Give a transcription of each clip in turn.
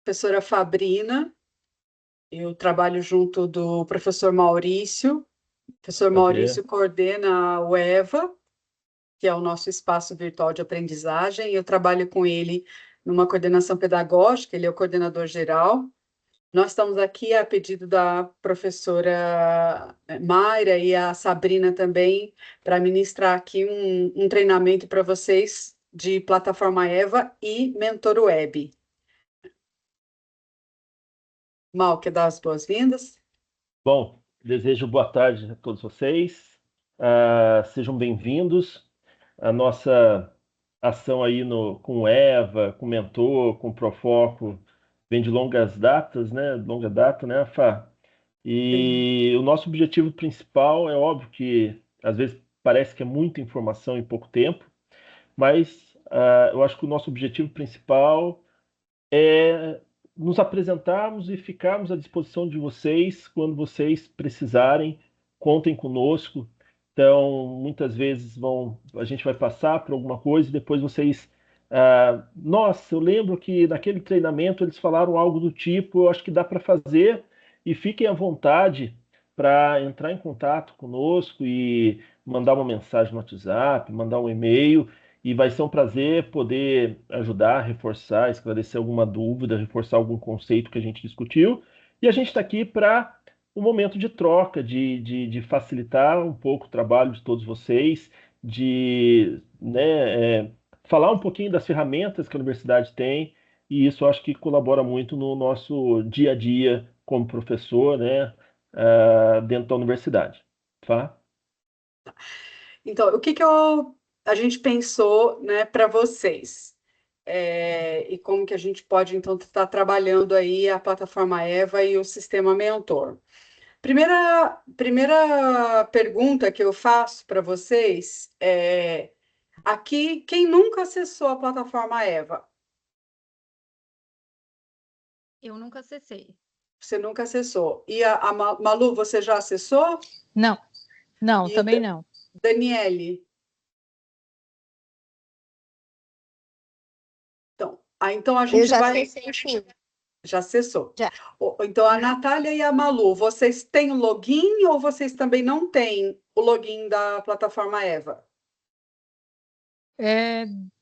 Professora Fabrina, eu trabalho junto do professor Maurício. O professor Prazer. Maurício coordena o EVA, que é o nosso espaço virtual de aprendizagem. Eu trabalho com ele numa coordenação pedagógica, ele é o coordenador geral. Nós estamos aqui a pedido da professora Mayra e a Sabrina também, para ministrar aqui um treinamento para vocês de plataforma EVA e Mentor Web. Mal, quer dar as boas-vindas? Bom, desejo boa tarde a todos vocês. Sejam bem-vindos. A nossa ação aí com o EVA, com o Mentor, com o Profoco, vem de longas datas, né? Longa data, né, Fá? Sim. E o nosso objetivo principal é óbvio que às vezes parece que é muita informação em pouco tempo, mas eu acho que o nosso objetivo principal é nos apresentarmos e ficarmos à disposição de vocês quando vocês precisarem, contem conosco. Então, muitas vezes a gente vai passar por alguma coisa e depois vocês, nossa, eu lembro que naquele treinamento eles falaram algo do tipo, eu acho que dá para fazer, e fiquem à vontade para entrar em contato conosco e mandar uma mensagem no WhatsApp, mandar um e-mail, e vai ser um prazer poder ajudar, reforçar, esclarecer alguma dúvida, reforçar algum conceito que a gente discutiu. E a gente está aqui para um momento de troca, de facilitar um pouco o trabalho de todos vocês, de falar um pouquinho das ferramentas que a universidade tem, e isso eu acho que colabora muito no nosso dia a dia como professor, né, dentro da universidade. Tá? Então, a gente pensou, né, para vocês? E como que a gente pode, então, estar trabalhando aí a plataforma EVA e o sistema Mentor? Primeira pergunta que eu faço para vocês é: aqui, quem nunca acessou a plataforma EVA? Eu nunca acessei. Você nunca acessou. E a Malu, você já acessou? Não, não, E também não. Daniele? Então a Eu gente já vai. acessei, sim. Já acessou. Já. Então, a Natália e a Malu, vocês têm o login ou vocês também não têm o login da plataforma EVA?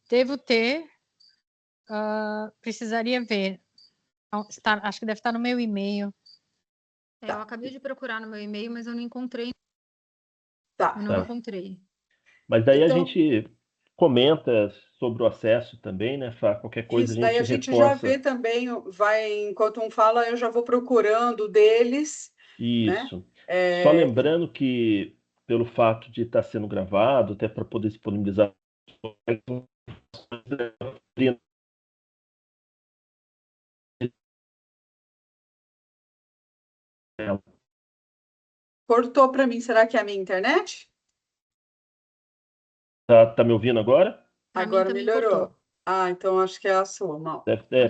Devo ter, precisaria ver. Acho que deve estar no meu e-mail. Tá. Eu acabei de procurar no meu e-mail, mas eu não encontrei. Tá. Eu não encontrei. Mas daí a Então, gente comenta sobre o acesso também, né, Fá? Qualquer coisa a isso, daí a gente gente já reforça vê também, enquanto um fala, eu já vou procurando deles, né? isso. Só É, lembrando que, pelo fato de estar sendo gravado, até para poder disponibilizar, cortou para mim, será que é a minha internet? tá me ouvindo agora? Para mim Agora também melhorou. cortou. Então acho que é a sua, Mal.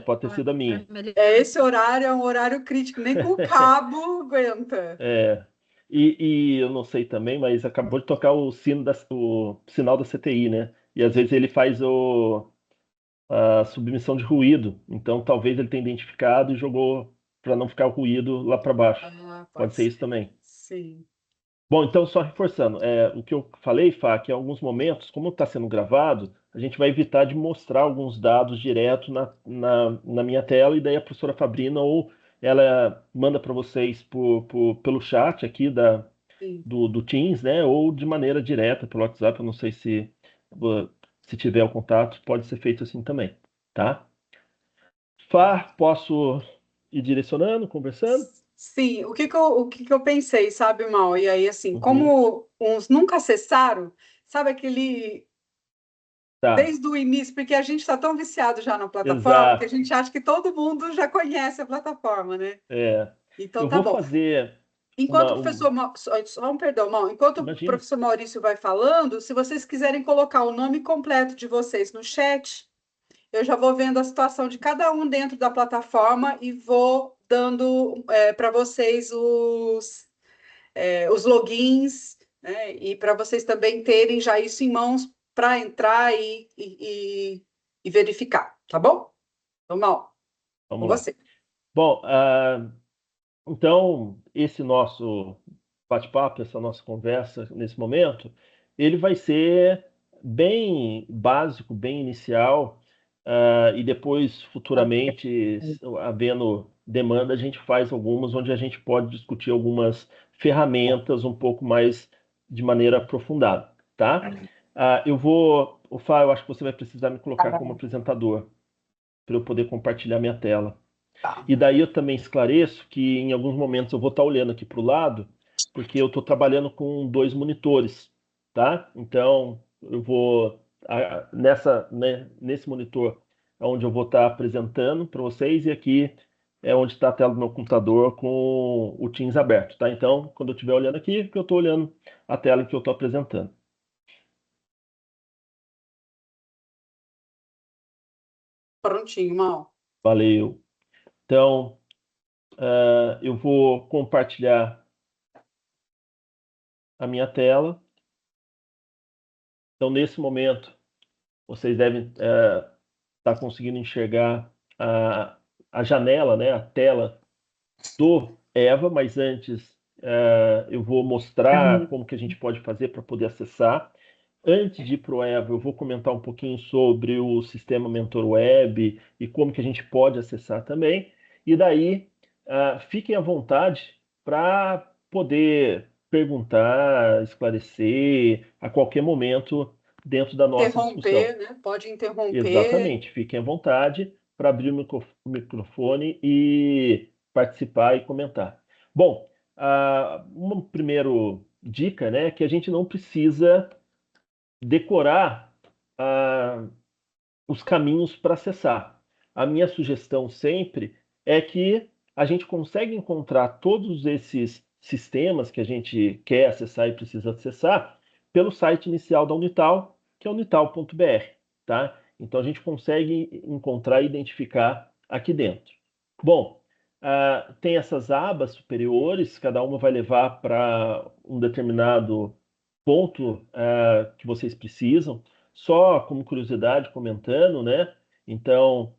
Pode ter sido a minha. Esse horário é um horário crítico, nem com o cabo aguenta. É, e eu não sei também, mas acabou de tocar o o sinal da CTI, né? E às vezes ele faz a submissão de ruído. Então talvez ele tenha identificado e jogou para não ficar o ruído lá para baixo. Pode Pode ser ser. isso também. Sim. Bom, então só reforçando, o que eu falei, Fá, que em alguns momentos, como está sendo gravado, a gente vai evitar de mostrar alguns dados direto na minha tela, e daí a professora Fabrina ou ela manda para vocês pelo chat aqui Sim. do Teams, né? Ou de maneira direta pelo WhatsApp. Eu não sei se tiver o contato, pode ser feito assim também, tá? Fá, posso ir direcionando, conversando? Sim, o que que eu pensei, sabe, Mal? E aí, assim, Uhum. como uns nunca acessaram, sabe aquele. Tá, Desde o início, porque a gente está tão viciado já na plataforma que a exato. gente acha que todo mundo já conhece a plataforma, né? É, Então, eu tá vou bom. fazer Enquanto o professor. Só um perdão, Mal. Enquanto o imagina. professor Maurício vai falando, se vocês quiserem colocar o nome completo de vocês no chat, eu já vou vendo a situação de cada um dentro da plataforma e vou dando para vocês os logins, né? E para vocês também terem já isso em mãos para entrar e verificar, tá bom? Então, Mal. Com Vamos lá. você. Bom, então, esse nosso bate-papo, essa nossa conversa nesse momento, ele vai ser bem básico, bem inicial, e depois, futuramente, havendo demanda, a gente faz algumas onde a gente pode discutir algumas ferramentas um pouco mais de maneira aprofundada, tá? Fá, eu acho que você vai precisar me colocar como apresentador para eu poder compartilhar minha tela. Tá. E daí eu também esclareço que em alguns momentos eu vou estar olhando aqui para o lado, porque eu estou trabalhando com 2 monitores, tá? Então eu vou nesse monitor é onde eu vou estar apresentando para vocês e aqui é onde está a tela do meu computador com o Teams aberto, tá? Então quando eu estiver olhando aqui, que eu estou olhando a tela que eu estou apresentando. Prontinho, Mal. Valeu. Então eu vou compartilhar a minha tela. Então nesse momento vocês devem estar conseguindo enxergar a janela, né, a tela do Eva, mas antes eu vou mostrar como que a gente pode fazer para poder acessar. Antes de ir para o Eva, eu vou comentar um pouquinho sobre o sistema Mentor Web e como que a gente pode acessar também. E daí, fiquem à vontade para poder perguntar, esclarecer a qualquer momento dentro da nossa discussão. Interromper, né? Pode interromper. Exatamente, fiquem à vontade para abrir o microfone e participar e comentar. Bom, uma primeira dica, né, é que a gente não precisa decorar os caminhos para acessar. A minha sugestão sempre é que a gente consegue encontrar todos esses sistemas que a gente quer acessar e precisa acessar pelo site inicial da Unital, que é unital.br, tá? Então a gente consegue encontrar e identificar aqui dentro. Bom, tem essas abas superiores, cada uma vai levar para um determinado ponto que vocês precisam. Só como curiosidade, comentando, né? Então,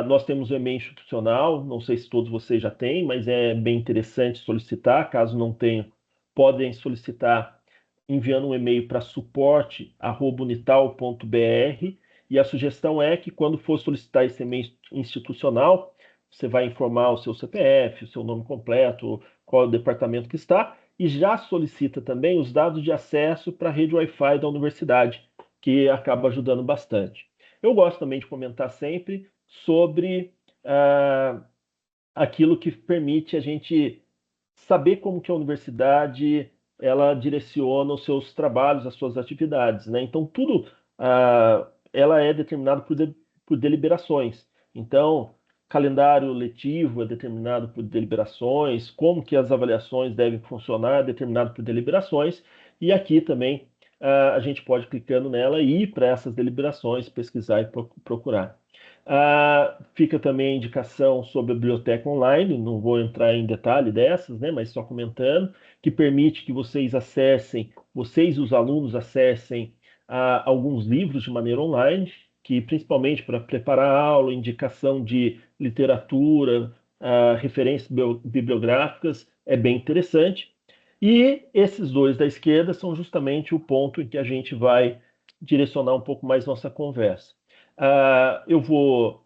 nós temos o e-mail institucional, não sei se todos vocês já têm, mas é bem interessante solicitar. Caso não tenham, podem solicitar enviando um e-mail para suporte@unital.br. E a sugestão é que, quando for solicitar esse e-mail institucional, você vai informar o seu CPF, o seu nome completo, qual é o departamento que está, e já solicita também os dados de acesso para a rede Wi-Fi da universidade, que acaba ajudando bastante. Eu gosto também de comentar sempre sobre aquilo que permite a gente saber como que a universidade ela direciona os seus trabalhos, as suas atividades, né? Então tudo ela é determinado por deliberações. Então calendário letivo é determinado por deliberações, como que as avaliações devem funcionar é determinado por deliberações, e aqui também a gente pode clicando nela e ir para essas deliberações, pesquisar e procurar. Fica também a indicação sobre a biblioteca online, não vou entrar em detalhe dessas, né, mas só comentando, que permite que vocês acessem, vocês os alunos acessem alguns livros de maneira online, que principalmente para preparar a aula, indicação de literatura, referências bibliográficas, é bem interessante. E esses dois da esquerda são justamente o ponto em que a gente vai direcionar um pouco mais nossa conversa. Eu vou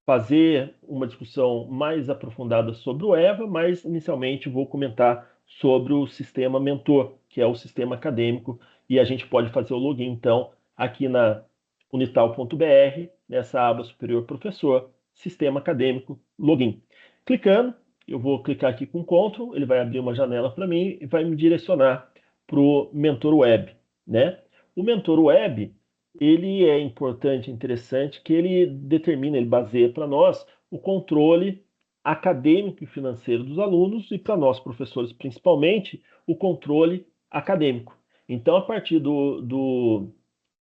fazer uma discussão mais aprofundada sobre o EVA, mas inicialmente vou comentar sobre o sistema mentor, que é o sistema acadêmico, e a gente pode fazer o login, então, aqui na unital.br, nessa aba superior professor, sistema acadêmico, login. Clicando, eu vou clicar aqui com Ctrl, ele vai abrir uma janela para mim e vai me direcionar para o Mentor Web, né? O Mentor Web, ele é importante, interessante, que ele determina, ele baseia para nós o controle acadêmico e financeiro dos alunos e para nós, professores, principalmente, o controle acadêmico. Então, a partir do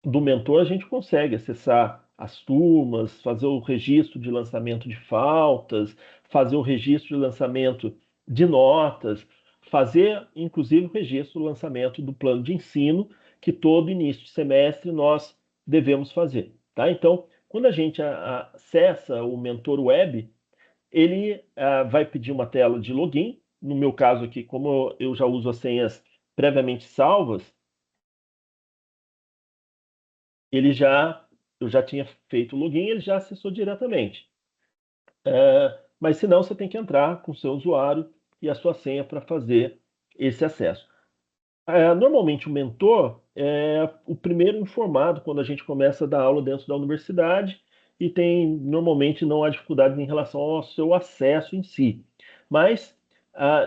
mentor, a gente consegue acessar as turmas, fazer o registro de lançamento de faltas, fazer o registro de lançamento de notas, fazer, inclusive, o registro do lançamento do plano de ensino, que todo início de semestre nós devemos fazer. Tá? Então, quando a gente acessa o Mentor Web, ele vai pedir uma tela de login. No meu caso aqui, como eu já uso as senhas previamente salvas, eu já tinha feito o login, ele já acessou diretamente. Mas se não, você tem que entrar com o seu usuário e a sua senha para fazer esse acesso. Normalmente o mentor é o primeiro informado quando a gente começa a dar aula dentro da universidade e normalmente não há dificuldades em relação ao seu acesso em si. Mas,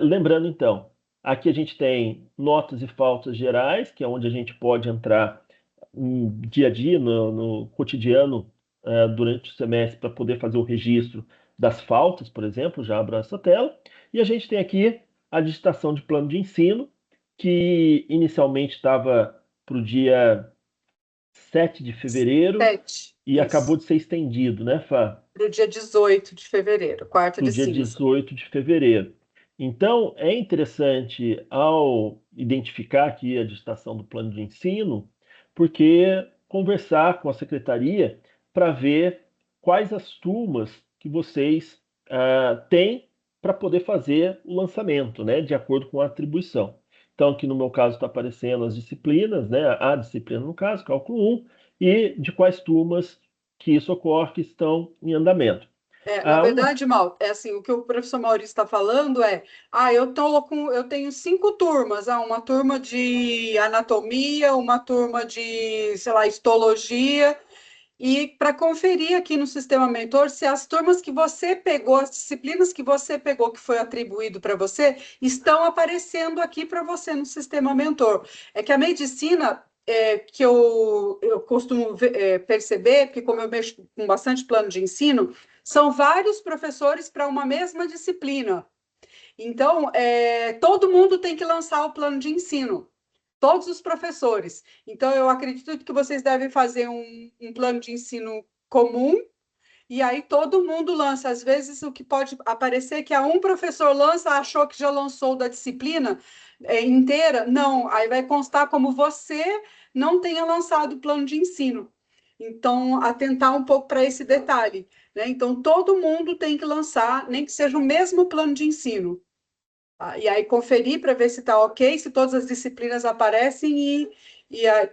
lembrando então, aqui a gente tem notas e faltas gerais, que é onde a gente pode entrar no dia a dia, no cotidiano, durante o semestre, para poder fazer o registro das faltas, por exemplo, já abro essa tela. E a gente tem aqui a digitação de plano de ensino, que inicialmente estava para o dia 7 de fevereiro 7, e acabou isso. de ser estendido, né, Fá? Para o dia 18 de fevereiro, quarto Para o de dia cinza. 18 de fevereiro. Então, é interessante, ao identificar aqui a digitação do plano de ensino, porque conversar com a secretaria para ver quais as turmas que vocês têm para poder fazer o lançamento, né, de acordo com a atribuição. Então, aqui no meu caso está aparecendo as disciplinas, né, a disciplina no caso, cálculo 1, e de quais turmas que isso ocorre, que estão em andamento. Na Uma verdade, Mal, é assim, o que o professor Maurício está falando eu tenho 5 turmas, uma turma de anatomia, uma turma de, sei lá, histologia, e para conferir aqui no sistema mentor se as turmas que você pegou, as disciplinas que você pegou, que foi atribuído para você, estão aparecendo aqui para você no sistema mentor. É que a medicina, que eu costumo perceber, porque como eu mexo com bastante plano de ensino, são vários professores para uma mesma disciplina. Então, todo mundo tem que lançar o plano de ensino, todos os professores. Então, eu acredito que vocês devem fazer um plano de ensino comum, e aí todo mundo lança. Às vezes, o que pode aparecer é que um professor lança, achou que já lançou da disciplina inteira. Não, aí vai constar como você não tenha lançado o plano de ensino. Então, atentar um pouco para esse detalhe, né? Então, todo mundo tem que lançar, nem que seja o mesmo plano de ensino. E aí conferir para ver se está ok, se todas as disciplinas aparecem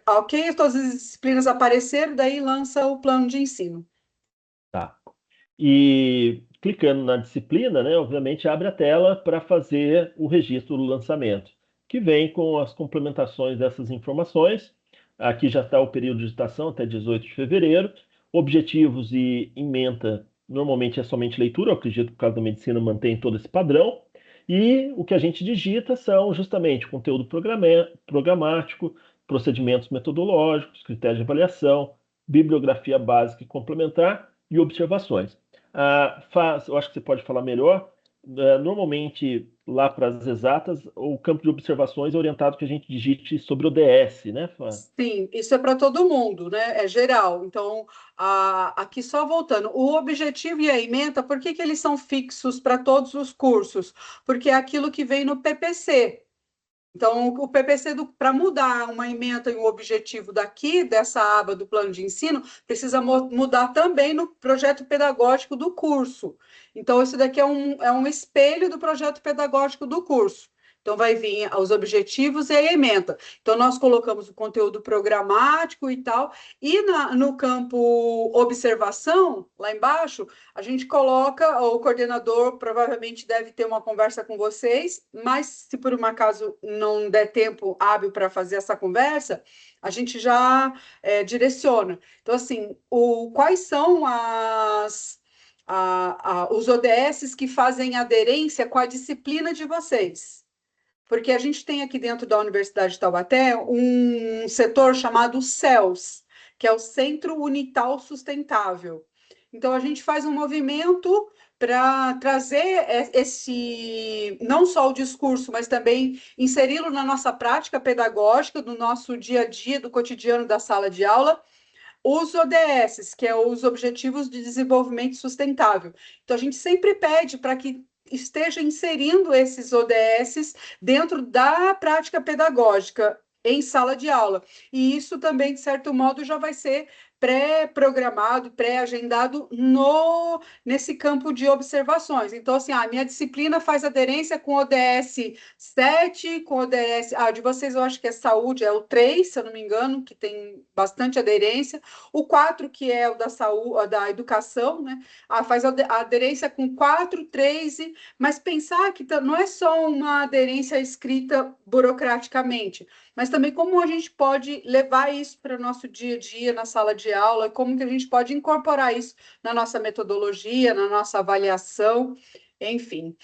ok, todas as disciplinas apareceram, daí lança o plano de ensino. Tá. E clicando na disciplina, né, obviamente abre a tela para fazer o registro do lançamento, que vem com as complementações dessas informações. Aqui já está o período de digitação até 18 de fevereiro. Objetivos e ementa normalmente é somente leitura, eu acredito que por causa da medicina mantém todo esse padrão. E o que a gente digita são justamente conteúdo programático, procedimentos metodológicos, critérios de avaliação, bibliografia básica e complementar e observações. Eu acho que você pode falar melhor. Normalmente, lá para as exatas, o campo de observações é orientado que a gente digite sobre o DS, né, Fá? Sim, isso é para todo mundo, né? É geral. Então, aqui só voltando, o objetivo e a ementa, por que eles são fixos para todos os cursos? Porque é aquilo que vem no PPC. Então, o PPC, para mudar uma ementa e um objetivo daqui, dessa aba do plano de ensino, precisa mudar também no projeto pedagógico do curso. Então, isso daqui é um espelho do projeto pedagógico do curso. Então, vai vir os objetivos e a ementa. Então, nós colocamos o conteúdo programático e tal, e no campo observação, lá embaixo, a gente coloca, o coordenador provavelmente deve ter uma conversa com vocês, mas se por um acaso não der tempo hábil para fazer essa conversa, a gente já direciona. Então, assim, quais são os ODS que fazem aderência com a disciplina de vocês? Porque a gente tem aqui dentro da Universidade de Taubaté um setor chamado CELS, que é o Centro Unital Sustentável. Então, a gente faz um movimento para trazer não só o discurso, mas também inseri-lo na nossa prática pedagógica, do nosso dia a dia, do cotidiano da sala de aula, os ODS, que é os Objetivos de Desenvolvimento Sustentável. Então, a gente sempre pede para que esteja inserindo esses ODS dentro da prática pedagógica em sala de aula. E isso também, de certo modo, já vai ser pré-programado, pré-agendado nesse campo de observações. Então, assim, a minha disciplina faz aderência com ODS 7, com ODS... de vocês eu acho que é saúde, é o 3, se eu não me engano, que tem bastante aderência. O 4, que é o da saúde, da educação, né? Faz aderência com 4, 3, mas pensar que não é só uma aderência escrita burocraticamente, mas também como a gente pode levar isso para o nosso dia a dia na sala de aula, como que a gente pode incorporar isso na nossa metodologia, na nossa avaliação, enfim.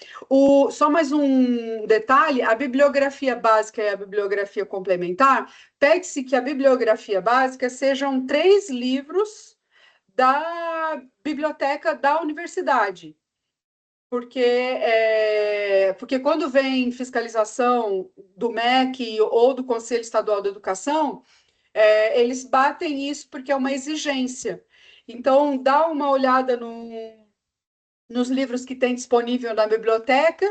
Só mais um detalhe, a bibliografia básica e a bibliografia complementar, pede-se que a bibliografia básica sejam 3 livros da biblioteca da universidade, porque quando vem fiscalização do MEC ou do Conselho Estadual da Educação, eles batem isso porque é uma exigência. Então, dá uma olhada nos livros que tem disponível na biblioteca,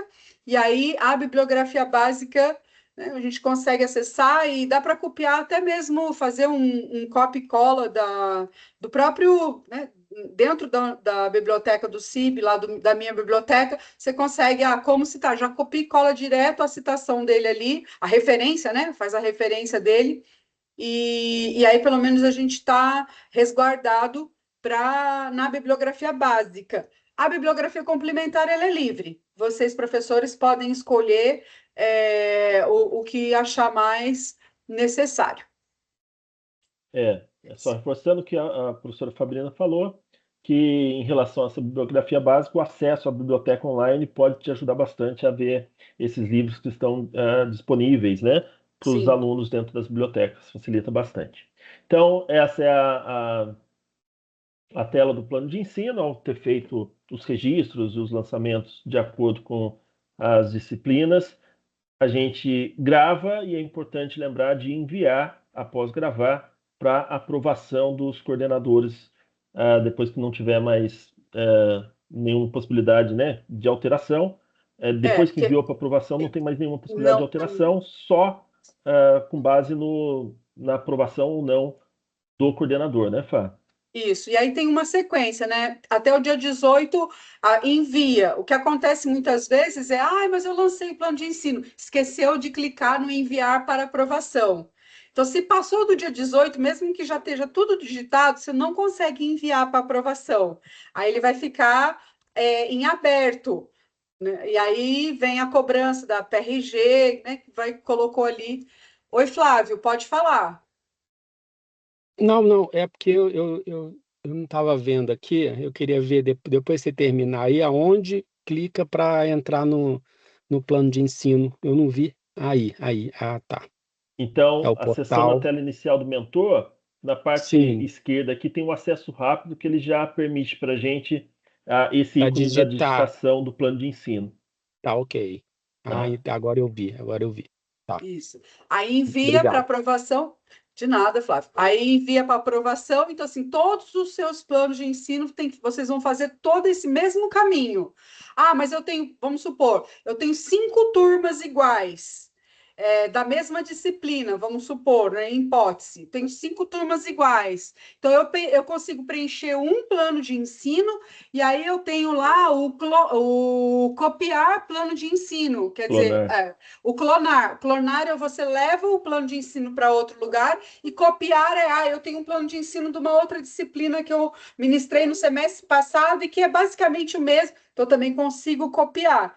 e aí a bibliografia básica, né, a gente consegue acessar e dá para copiar, até mesmo fazer um copy e cola do próprio, né, dentro da biblioteca do CIB, lá da minha biblioteca, você consegue, como citar, já copia e cola direto a citação dele ali, a referência, né, faz a referência dele, e aí pelo menos a gente está resguardado na bibliografia básica. A bibliografia complementar ela é livre. Vocês, professores, podem escolher o que achar mais necessário. Só reforçando o que a professora Fabiana falou, que em relação a essa bibliografia básica, o acesso à biblioteca online pode te ajudar bastante a ver esses livros que estão disponíveis, né, para os Sim. alunos dentro das bibliotecas, facilita bastante. Então, essa é a tela do plano de ensino, ao ter feito os registros e os lançamentos de acordo com as disciplinas. A gente grava e é importante lembrar de enviar, após gravar, para aprovação dos coordenadores, depois que não tiver mais nenhuma possibilidade, né, de alteração. Depois que enviou para aprovação, não tem mais nenhuma possibilidade de alteração, só com base na aprovação ou não do coordenador, né, Fá? Isso, e aí tem uma sequência, né? Até o dia 18, envia. O que acontece muitas vezes é, mas eu lancei o plano de ensino, esqueceu de clicar no enviar para aprovação. Então, se passou do dia 18, mesmo que já esteja tudo digitado, você não consegue enviar para aprovação. Aí ele vai ficar em aberto, né? E aí vem a cobrança da PRG, né? Que colocou ali. Oi, Flávio, pode falar. Não, é porque eu não estava vendo aqui, eu queria ver depois você terminar aí, aonde clica para entrar no plano de ensino. Eu não vi. Aí, tá. É Então, o acessando a portal. tela inicial do mentor, na parte Sim, esquerda aqui tem um acesso rápido que ele já permite para a gente esse para ícone da digitar. digitação do plano de ensino. Tá, ok. Tá? Agora eu vi. Tá, Isso. Aí envia para obrigado. aprovação. De nada, Flávio. Aí envia para aprovação. Então, assim, todos os seus planos de ensino vocês vão fazer todo esse mesmo caminho. Mas eu tenho, vamos supor, eu tenho 5 turmas iguais, da mesma disciplina, vamos supor, né, em hipótese. Tenho 5 turmas iguais. Então, eu consigo preencher um plano de ensino e aí eu tenho lá o copiar plano de ensino. Quer dizer, Clonar. o clonar. Clonar é você leva o plano de ensino para outro lugar e copiar eu tenho um plano de ensino de uma outra disciplina que eu ministrei no semestre passado e que é basicamente o mesmo, então eu também consigo copiar.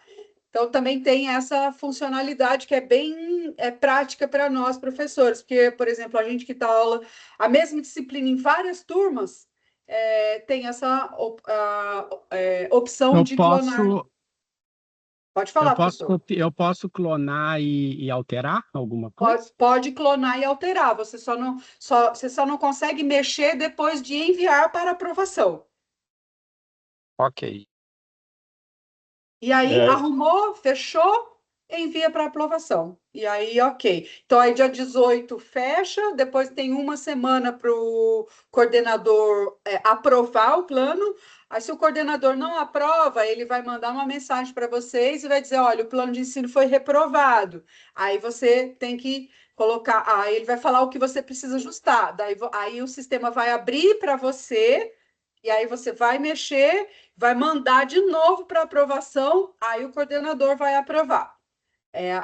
Então, também tem essa funcionalidade que é bem prática para nós, professores, porque, por exemplo, a gente que dá aula, a mesma disciplina em várias turmas, tem essa opção Eu de clonar. posso, Pode falar, professor. eu posso clonar e alterar alguma coisa? Pode clonar e alterar, você só não consegue mexer depois de enviar para aprovação. Ok. E aí, arrumou, fechou, envia para aprovação. E aí, ok. Então, aí dia 18 fecha, depois tem uma semana para o coordenador aprovar o plano. Aí, se o coordenador não aprova, ele vai mandar uma mensagem para vocês e vai dizer, olha, o plano de ensino foi reprovado. Aí você tem que colocar, aí ele vai falar o que você precisa ajustar. Daí aí o sistema vai abrir para você, e aí você vai mexer, vai mandar de novo para aprovação, aí o coordenador vai aprovar.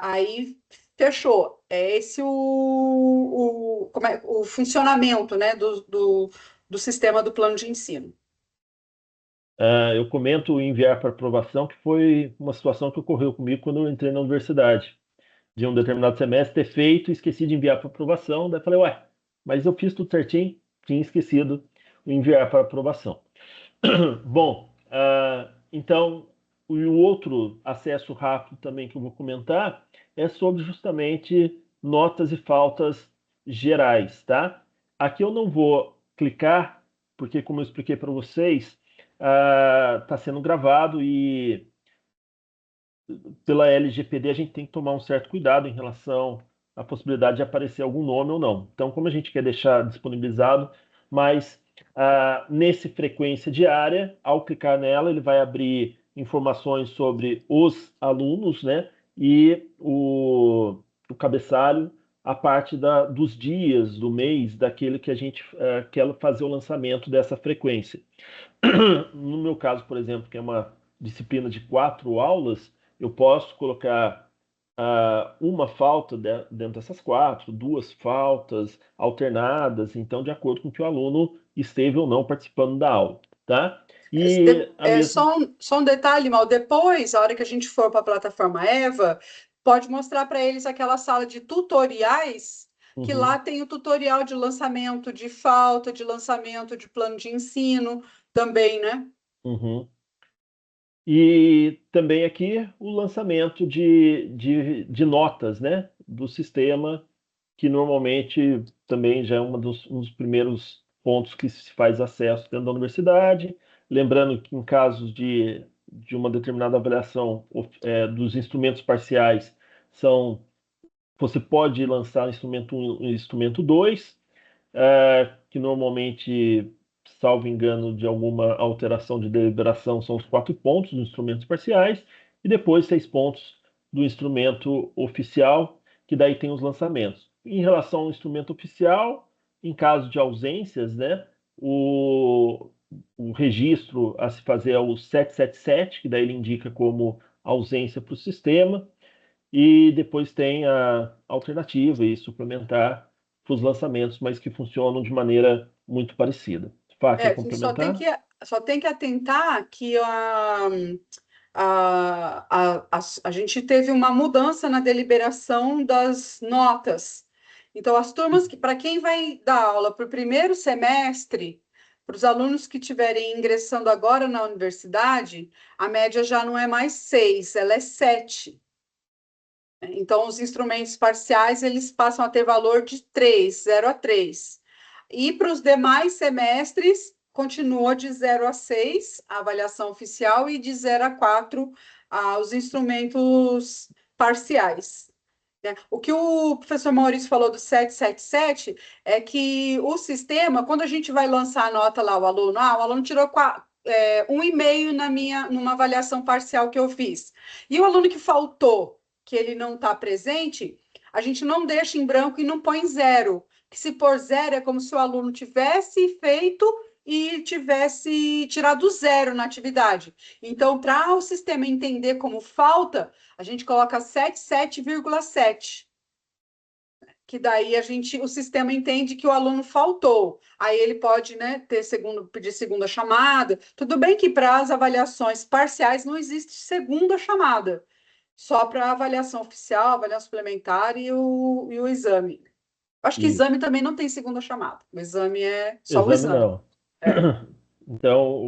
Aí fechou. É esse o funcionamento, né, do sistema do plano de ensino. Eu comento enviar para aprovação, que foi uma situação que ocorreu comigo quando eu entrei na universidade. De um determinado semestre ter feito e esqueci de enviar para aprovação. Daí falei, ué, mas eu fiz tudo certinho, tinha esquecido o enviar para aprovação. Bom, então, o outro acesso rápido também que eu vou comentar é sobre justamente notas e faltas gerais, tá? Aqui eu não vou clicar, porque como eu expliquei para vocês, está sendo gravado e pela LGPD a gente tem que tomar um certo cuidado em relação à possibilidade de aparecer algum nome ou não. Então, como a gente quer deixar disponibilizado, mas nesse frequência diária, ao clicar nela, ele vai abrir informações sobre os alunos, né? E o cabeçalho, a parte dos dias, do mês, daquele que a gente quer fazer o lançamento dessa frequência. No meu caso, por exemplo, que é uma disciplina de 4 aulas, eu posso colocar uma falta dentro dessas 4, 2 faltas alternadas, então, de acordo com que o aluno esteve ou não participando da aula, tá? E Só um detalhe, Mal, depois, a hora que a gente for para a plataforma Eva, pode mostrar para eles aquela sala de tutoriais, que lá tem o tutorial de lançamento de falta, de lançamento de plano de ensino também, né? Uhum. E também aqui o lançamento de notas, né, do sistema, que normalmente também já é um dos primeiros pontos que se faz acesso dentro da universidade. Lembrando que em casos de uma determinada avaliação dos instrumentos parciais, você pode lançar instrumento 1 e instrumento 2, que normalmente, salvo engano, de alguma alteração de deliberação, são os 4 pontos dos instrumentos parciais, e depois 6 pontos do instrumento oficial, que daí tem os lançamentos. Em relação ao instrumento oficial, em caso de ausências, né, o registro a se fazer é o 777, que daí ele indica como ausência para o sistema, e depois tem a alternativa e suplementar para os lançamentos, mas que funcionam de maneira muito parecida. Fá, quer A gente complementar? só tem que atentar que a gente teve uma mudança na deliberação das notas. Então, as turmas que, para quem vai dar aula para o primeiro semestre, para os alunos que estiverem ingressando agora na universidade, a média já não é mais 6, ela é 7. Então, os instrumentos parciais, eles passam a ter valor de 3, 0 a 3. E para os demais semestres, continua de 0 a 6, a avaliação oficial, e de 0 a 4, os instrumentos parciais. O que o professor Maurício falou do 777 é que o sistema, quando a gente vai lançar a nota lá, o aluno tirou 1,5 numa avaliação parcial que eu fiz. E o aluno que faltou, que ele não está presente, a gente não deixa em branco e não põe 0. Que se pôr 0 é como se o aluno tivesse feito e tivesse tirado 0 na atividade. Então, para o sistema entender como falta, a gente coloca 77,7. Que daí o sistema entende que o aluno faltou. Aí ele pode, né, pedir segunda chamada. Tudo bem que para as avaliações parciais não existe segunda chamada. Só para a avaliação oficial, avaliação suplementar e o exame. Acho que Isso. exame também não tem segunda chamada. O exame é só o Exame exame. não. Então,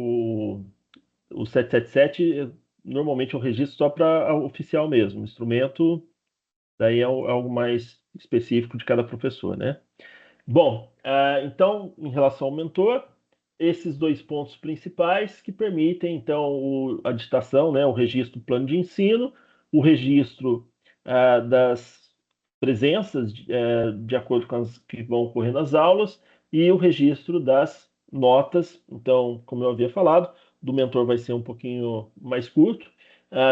o 777 normalmente eu registro só para oficial mesmo. O instrumento, daí é algo mais específico de cada professor, né? Bom, então, em relação ao mentor, esses 2 pontos principais que permitem, então, a digitação, né, o registro do plano de ensino, o registro das presenças de acordo com as que vão ocorrer nas aulas e o registro das notas. Então, como eu havia falado, do mentor vai ser um pouquinho mais curto.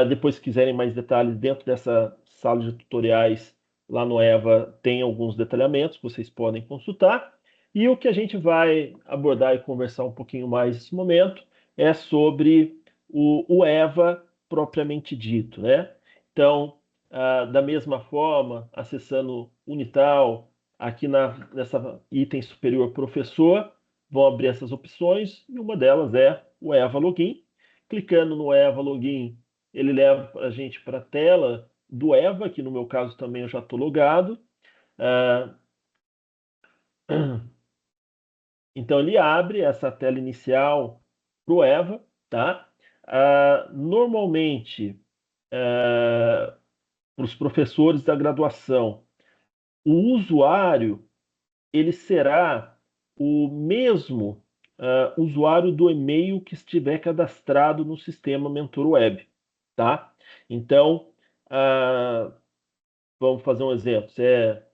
Depois, se quiserem mais detalhes dentro dessa sala de tutoriais, lá no EVA tem alguns detalhamentos que vocês podem consultar. E o que a gente vai abordar e conversar um pouquinho mais nesse momento é sobre o EVA propriamente dito, né? Então, da mesma forma, acessando Unital, aqui nessa item superior professor, vão abrir essas opções e uma delas é o EVA Login. Clicando no EVA Login, ele leva a gente para a tela do EVA, que no meu caso também eu já estou logado. Então ele abre essa tela inicial para o EVA, tá? Normalmente, para os professores da graduação, o usuário ele será o mesmo usuário do e-mail que estiver cadastrado no sistema Mentor Web, tá? Então, vamos fazer um exemplo. É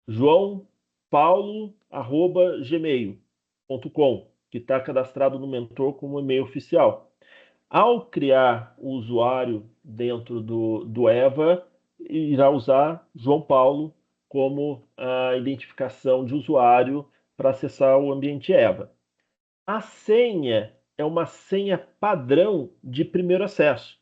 joaopaulo@gmail.com, que está cadastrado no Mentor como e-mail oficial. Ao criar o usuário dentro do EVA, irá usar João Paulo como a identificação de usuário para acessar o ambiente EVA. A senha é uma senha padrão de primeiro acesso,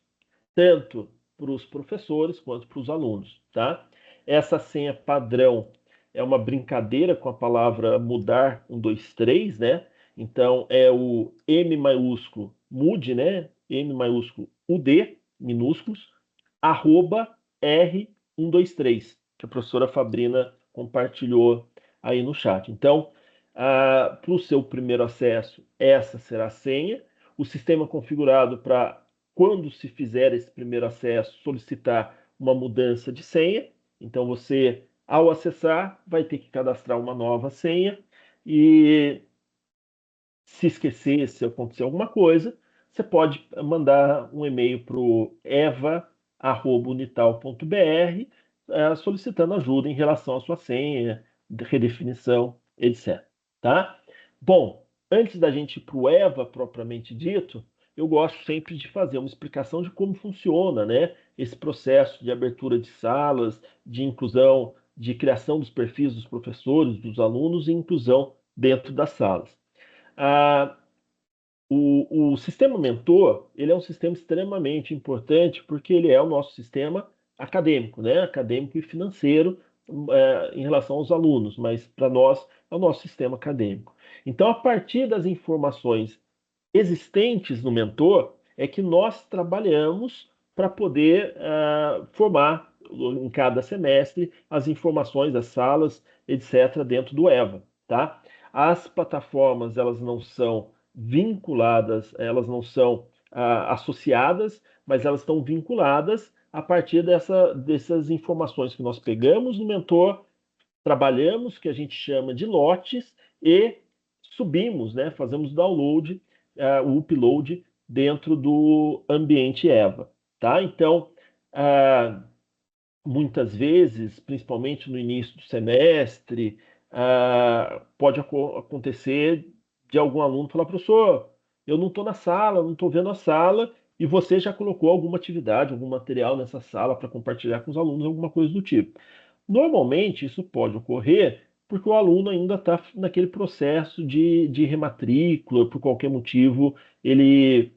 tanto para os professores quanto para os alunos, tá? Essa senha padrão é uma brincadeira com a palavra mudar 123, né? Então é o M maiúsculo mude, né? M maiúsculo UD minúsculos @R123, que a professora Fabrina compartilhou aí no chat. Então, para o seu primeiro acesso, essa será a senha. O sistema configurado para, quando se fizer esse primeiro acesso, solicitar uma mudança de senha. Então, você, ao acessar, vai ter que cadastrar uma nova senha e, se esquecer, se acontecer alguma coisa, você pode mandar um e-mail para o eva@unital.br solicitando ajuda em relação à sua senha, redefinição, etc. Tá? Bom, antes da gente ir para o EVA propriamente dito, eu gosto sempre de fazer uma explicação de como funciona, né, esse processo de abertura de salas, de inclusão, de criação dos perfis dos professores, dos alunos e inclusão dentro das salas. O sistema Mentor, ele é um sistema extremamente importante porque ele é o nosso sistema acadêmico, né? Acadêmico e financeiro em relação aos alunos, mas para nós é o nosso sistema acadêmico. Então, a partir das informações existentes no Mentor, é que nós trabalhamos para poder formar em cada semestre as informações, as salas, etc., dentro do EVA, tá? As plataformas, elas não são vinculadas, elas não são associadas, mas elas estão vinculadas a partir dessas informações que nós pegamos no Mentor, trabalhamos, que a gente chama de lotes, e subimos, né, fazemos download, o upload dentro do ambiente EVA. Tá? Então, muitas vezes, principalmente no início do semestre, pode acontecer de algum aluno falar, professor, eu não estou na sala, não estou vendo a sala, e você já colocou alguma atividade, algum material nessa sala para compartilhar com os alunos, alguma coisa do tipo. Normalmente, isso pode ocorrer porque o aluno ainda está naquele processo de rematrícula, por qualquer motivo, ele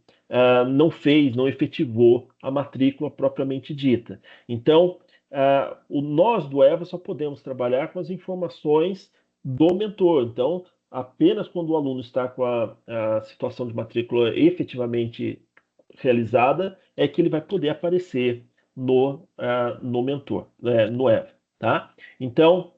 não fez, não efetivou a matrícula propriamente dita. Então, nós do EVA só podemos trabalhar com as informações do mentor. Então, apenas quando o aluno está com a situação de matrícula efetivamente realizada, é que ele vai poder aparecer no mentor, no EVA. Tá? Então,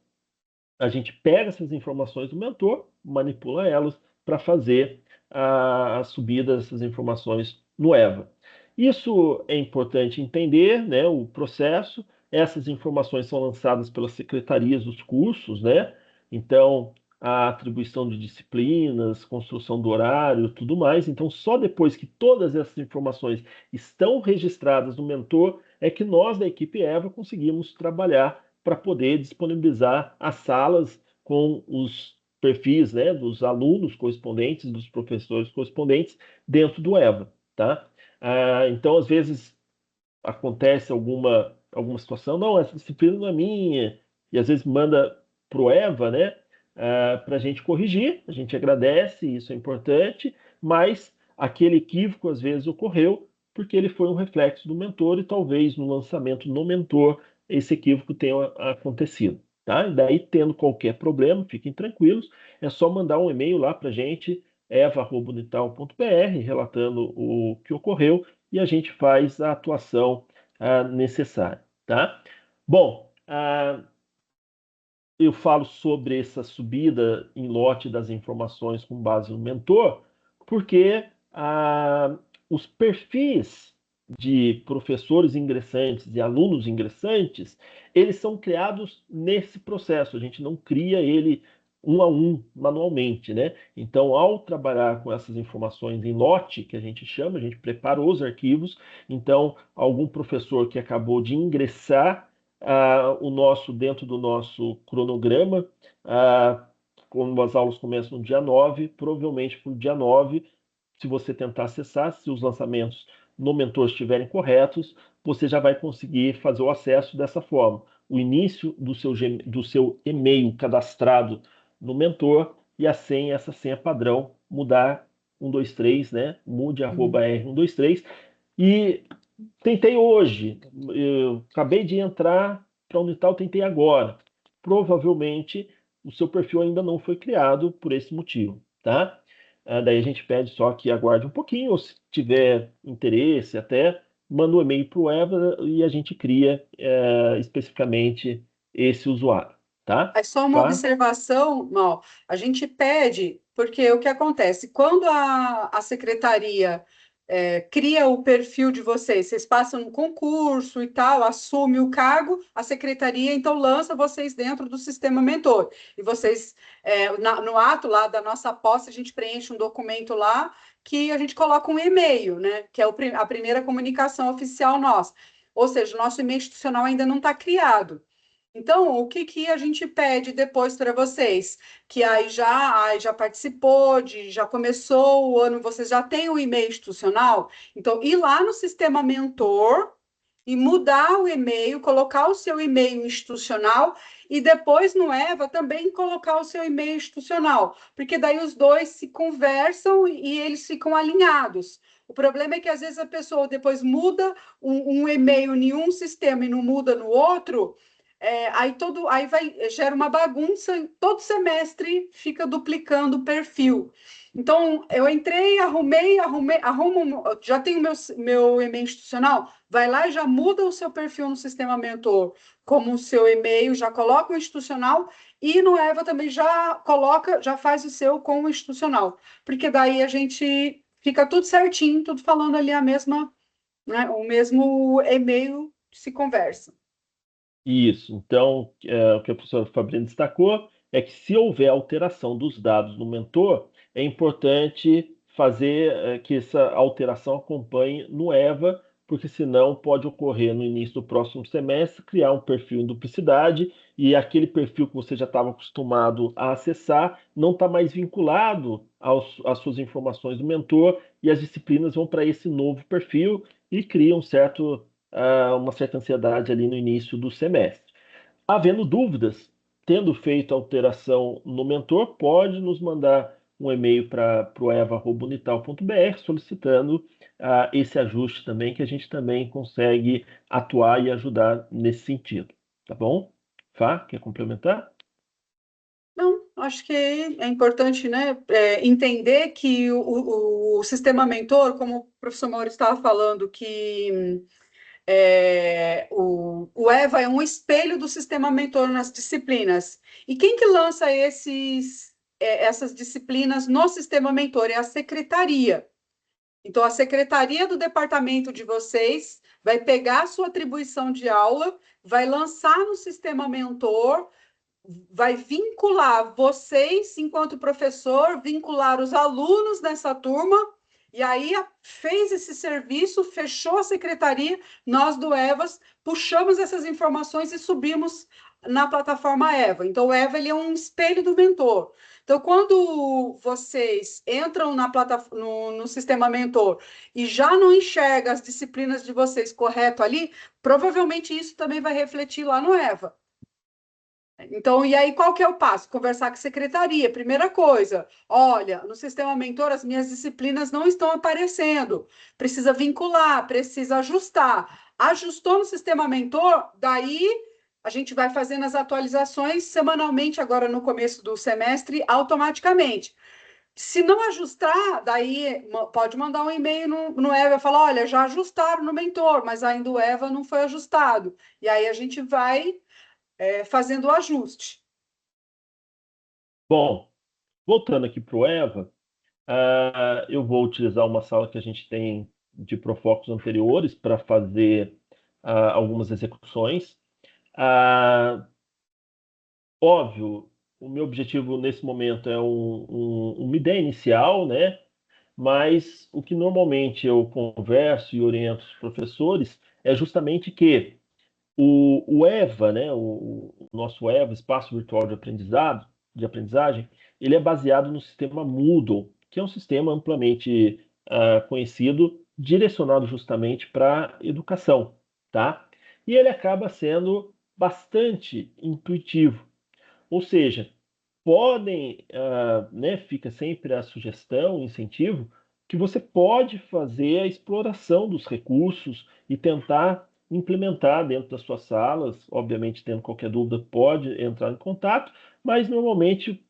a gente pega essas informações do mentor, manipula elas para fazer a subida dessas informações no EVA. Isso é importante entender, né, o processo. Essas informações são lançadas pelas secretarias dos cursos, né? Então, a atribuição de disciplinas, construção do horário, tudo mais. Então, só depois que todas essas informações estão registradas no mentor, é que nós, da equipe EVA, conseguimos trabalhar para poder disponibilizar as salas com os perfis, né, dos alunos correspondentes, dos professores correspondentes dentro do EVA, tá? Então, às vezes, acontece alguma alguma situação, não, essa disciplina não é minha, e às vezes manda para o EVA, né, para a gente corrigir, a gente agradece, isso é importante, mas aquele equívoco às vezes ocorreu porque ele foi um reflexo do mentor e talvez no lançamento no mentor esse equívoco tenha acontecido. Tá? E daí, tendo qualquer problema, fiquem tranquilos, é só mandar um e-mail lá para a gente, eva@unital.br, relatando o que ocorreu e a gente faz a atuação necessária. Tá? Bom, eu falo sobre essa subida em lote das informações com base no mentor, porque os perfis de professores ingressantes e alunos ingressantes, eles são criados nesse processo, a gente não cria ele um a um manualmente, né? Então, ao trabalhar com essas informações em lote, que a gente chama, a gente prepara os arquivos, então, algum professor que acabou de ingressar dentro do nosso cronograma, como as aulas começam no dia 9, provavelmente para o dia 9, se você tentar acessar, se os lançamentos no mentor estiverem corretos, você já vai conseguir fazer o acesso dessa forma. O início do seu e-mail cadastrado no mentor e essa senha padrão, mudar 123, né? Mude @r123. E tentei hoje, eu acabei de entrar para a Unital, tentei agora. Provavelmente o seu perfil ainda não foi criado por esse motivo, tá? Daí a gente pede só que aguarde um pouquinho, ou se tiver interesse, até manda um e-mail para o Eva e a gente cria especificamente esse usuário, tá? É só uma observação, Mal. A gente pede, porque o que acontece? Quando a secretaria cria o perfil de vocês passam no concurso e tal, assume o cargo, a secretaria então lança vocês dentro do sistema mentor. E vocês, no ato lá da nossa posse, a gente preenche um documento lá que a gente coloca um e-mail, né? Que é a primeira comunicação oficial nossa. Ou seja, o nosso e-mail institucional ainda não está criado. Então, o que a gente pede depois para vocês? Que aí já participou, já começou o ano, vocês já têm o e-mail institucional? Então, ir lá no sistema mentor e mudar o e-mail, colocar o seu e-mail institucional e depois no Eva também colocar o seu e-mail institucional, porque daí os dois se conversam e eles ficam alinhados. O problema é que às vezes a pessoa depois muda um e-mail em um sistema e não muda no outro. Aí gera uma bagunça, todo semestre fica duplicando o perfil. Então, eu entrei, já tenho meu e-mail institucional, vai lá e já muda o seu perfil no sistema mentor, como o seu e-mail, já coloca o institucional, e no Eva também já faz o seu com o institucional, porque daí a gente fica tudo certinho, tudo falando ali né, o mesmo e-mail se conversa. Isso. Então, o que a professora Fabrina destacou é que se houver alteração dos dados no mentor, é importante fazer que essa alteração acompanhe no EVA, porque senão pode ocorrer no início do próximo semestre criar um perfil em duplicidade e aquele perfil que você já estava acostumado a acessar não está mais vinculado às suas informações do mentor e as disciplinas vão para esse novo perfil e cria uma certa ansiedade ali no início do semestre. Havendo dúvidas, tendo feito alteração no mentor, pode nos mandar um e-mail para o eva@unital.br solicitando esse ajuste também, que a gente também consegue atuar e ajudar nesse sentido. Tá bom? Fá, quer complementar? Não, acho que é importante, né, entender que o sistema mentor, como o professor Mauro estava falando, que o EVA é um espelho do sistema mentor nas disciplinas. E quem que lança essas disciplinas no sistema mentor? É a secretaria. Então, a secretaria do departamento de vocês vai pegar a sua atribuição de aula, vai lançar no sistema mentor, vai vincular vocês, enquanto professor, vincular os alunos nessa turma, e aí fez esse serviço, fechou a secretaria, nós do EVAS puxamos essas informações e subimos na plataforma EVA. Então, o EVA ele é um espelho do mentor. Então, quando vocês entram na plataforma, no sistema mentor e já não enxerga as disciplinas de vocês correto ali, provavelmente isso também vai refletir lá no EVA. Então, e aí qual que é o passo? Conversar com a secretaria. Primeira coisa, olha, no sistema mentor as minhas disciplinas não estão aparecendo. Precisa vincular, precisa ajustar. Ajustou no sistema mentor, daí a gente vai fazendo as atualizações semanalmente, agora no começo do semestre, automaticamente. Se não ajustar, daí pode mandar um e-mail no EVA e falar, olha, já ajustaram no mentor, mas ainda o EVA não foi ajustado. E aí a gente vai fazendo o ajuste. Bom, voltando aqui para o EVA, eu vou utilizar uma sala que a gente tem de Profocus anteriores para fazer algumas execuções. Óbvio, o meu objetivo nesse momento é uma ideia inicial, né? Mas o que normalmente eu converso e oriento os professores é justamente que o EVA, né, o nosso EVA, Espaço Virtual de Aprendizagem, ele é baseado no sistema Moodle, que é um sistema amplamente conhecido, direcionado justamente para educação, tá? E ele acaba sendo bastante intuitivo. Ou seja, podem, né, fica sempre a sugestão, o incentivo, que você pode fazer a exploração dos recursos e tentar implementar dentro das suas salas. Obviamente, tendo qualquer dúvida, pode entrar em contato, mas normalmente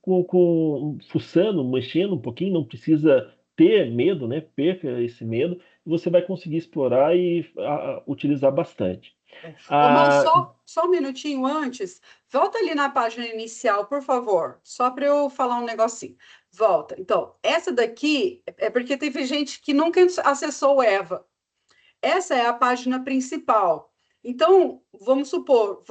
fuçando, mexendo um pouquinho, não precisa ter medo, né? Perca esse medo, você vai conseguir explorar e utilizar bastante. Ô, Mal, Ah, só um minutinho antes, volta ali na página inicial, por favor, só para eu falar um negocinho. Volta. Então, essa daqui é porque teve gente que nunca acessou o EVA. Essa é a página principal. Então, vamos supor,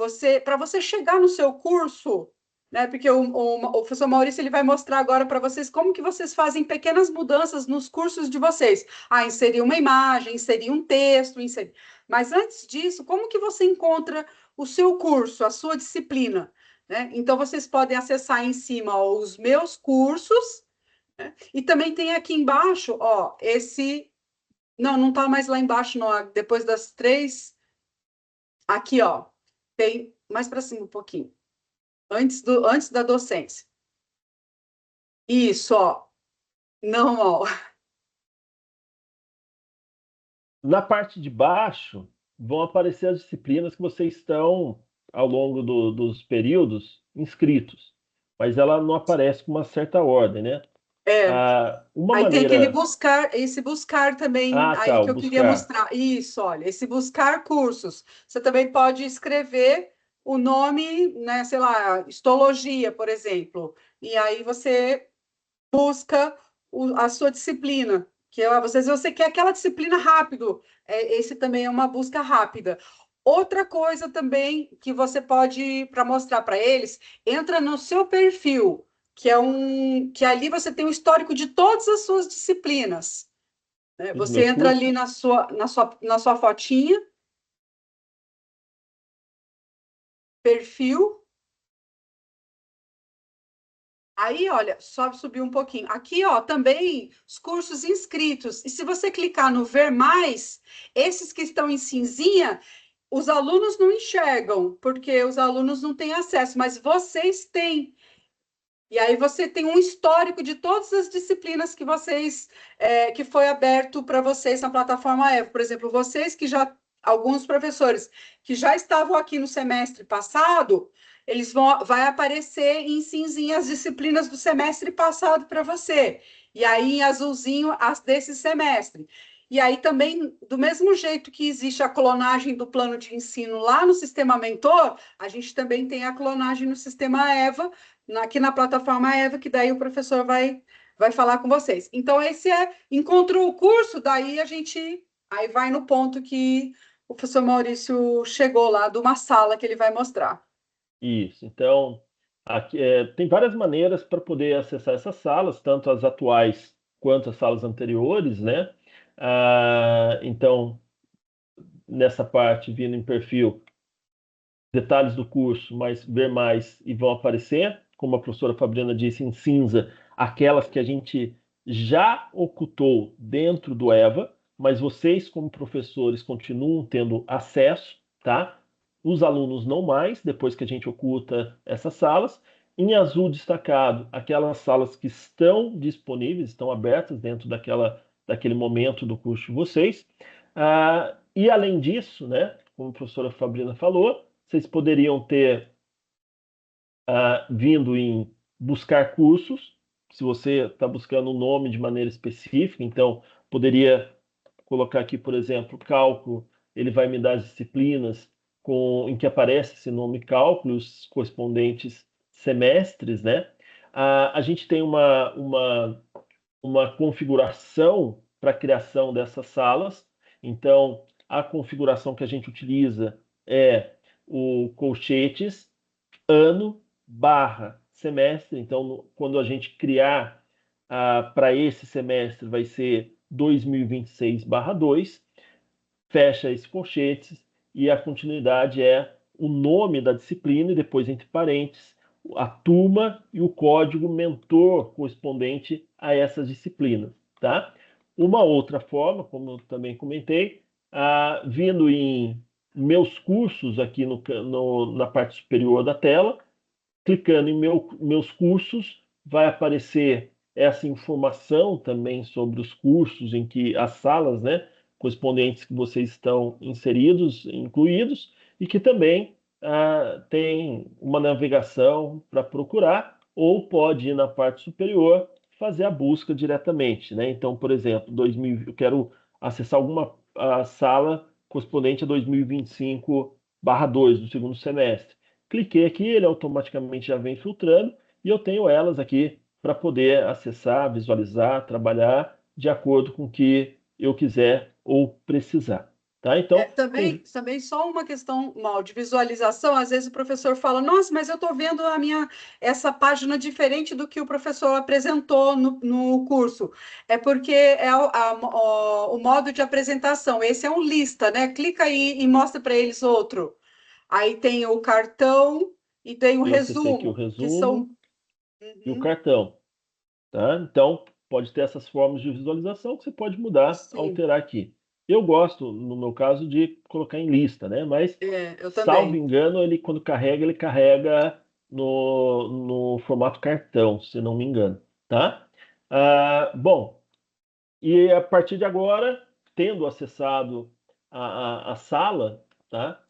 para você chegar no seu curso, né? Porque o professor Maurício ele vai mostrar agora para vocês como que vocês fazem pequenas mudanças nos cursos de vocês. Inserir uma imagem, inserir um texto, inserir. Mas antes disso, como que você encontra o seu curso, a sua disciplina? Né? Então, vocês podem acessar em cima ó, os meus cursos, né? E também tem aqui embaixo, ó, esse. Não, não está mais lá embaixo, não. Depois das 3. Aqui, ó. Tem mais para cima um pouquinho. Antes da docência. Isso, ó. Não, ó. Na parte de baixo vão aparecer as disciplinas que vocês estão, ao longo dos períodos, inscritos, mas ela não aparece com uma certa ordem, né? É. Uma Aí tem aquele maneira. buscar, esse buscar também, Ah, aí tá, que o eu queria buscar. mostrar. Isso, olha, esse buscar cursos. Você também pode escrever o nome, né, sei lá, histologia, por exemplo. E aí você busca a sua disciplina, que às vezes você quer aquela disciplina rápido, esse também é uma busca rápida. Outra coisa também que você pode, para mostrar para eles, entra no seu perfil, que ali você tem o histórico de todas as suas disciplinas. Né? Dos Você meus entra ali cursos. na sua fotinha, perfil. Aí, olha, sobe, subir um pouquinho. Aqui, ó, também os cursos inscritos. E se você clicar no ver mais, esses que estão em cinzinha, os alunos não enxergam, porque os alunos não têm acesso, mas vocês têm. E aí você tem um histórico de todas as disciplinas que que foi aberto para vocês na plataforma EVA. Por exemplo, vocês que já, alguns professores que já estavam aqui no semestre passado, vai aparecer em cinzinha as disciplinas do semestre passado para você. E aí em azulzinho as desse semestre. E aí também, do mesmo jeito que existe a clonagem do plano de ensino lá no sistema Mentor, a gente também tem a clonagem no sistema EVA, aqui na plataforma EVA, que daí o professor vai falar com vocês. Então, encontrou o curso, daí a gente aí vai no ponto que o professor Maurício chegou lá, de uma sala que ele vai mostrar. Isso. Então, aqui, tem várias maneiras para poder acessar essas salas, tanto as atuais quanto as salas anteriores, né? Então, nessa parte, vindo em perfil, detalhes do curso, mas ver mais e vão aparecer. como a professora Fabiana disse, em cinza, aquelas que a gente já ocultou dentro do EVA, mas vocês, como professores, continuam tendo acesso, tá? Os alunos não mais, depois que a gente oculta essas salas. Em azul destacado, aquelas salas que estão disponíveis, estão abertas dentro daquele momento do curso de vocês. E além disso, né, como a professora Fabrina falou, vocês poderiam ter vindo em buscar cursos, se você está buscando um nome de maneira específica, então poderia colocar aqui, por exemplo, cálculo, ele vai me dar as disciplinas em que aparece esse nome cálculo, os correspondentes semestres, né? A gente tem uma configuração para a criação dessas salas, então a configuração que a gente utiliza é o colchetes ano barra semestre. Então, quando a gente criar para esse semestre, vai ser 2026/2, fecha esse colchetes e a continuidade é o nome da disciplina e depois, entre parênteses, a turma e o código mentor correspondente a essas disciplinas, tá? Uma outra forma, como eu também comentei, vindo em meus cursos aqui na parte superior da tela, clicando em meus cursos, vai aparecer essa informação também sobre os cursos em que as salas, né, correspondentes que vocês estão inseridos, incluídos, e que também tem uma navegação para procurar, ou pode ir na parte superior fazer a busca diretamente, né? Então, por exemplo, eu quero acessar alguma sala correspondente a 2025/2 do segundo semestre. Cliquei aqui, ele automaticamente já vem filtrando e eu tenho elas aqui para poder acessar, visualizar, trabalhar de acordo com o que eu quiser ou precisar. Tá? Então, também só uma questão mal de visualização, às vezes o professor fala, nossa, mas eu estou vendo essa página diferente do que o professor apresentou no curso. É porque é o modo de apresentação. Esse é um lista, né? Clica aí e mostra para eles outro. Aí tem o cartão e tem o eu acessei aqui o resumo, que são... e o cartão. Tá? Então, pode ter essas formas de visualização que você pode mudar, Sim. alterar aqui. Eu gosto, no meu caso, de colocar em lista, né? Mas, eu salvo também. engano, quando carrega, ele carrega no formato cartão, se não me engano, tá? Bom, e a partir de agora, tendo acessado a sala, tá?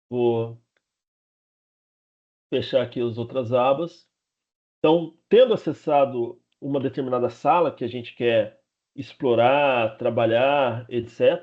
Vou fechar aqui as outras abas. Então, tendo acessado uma determinada sala que a gente quer explorar, trabalhar, etc.,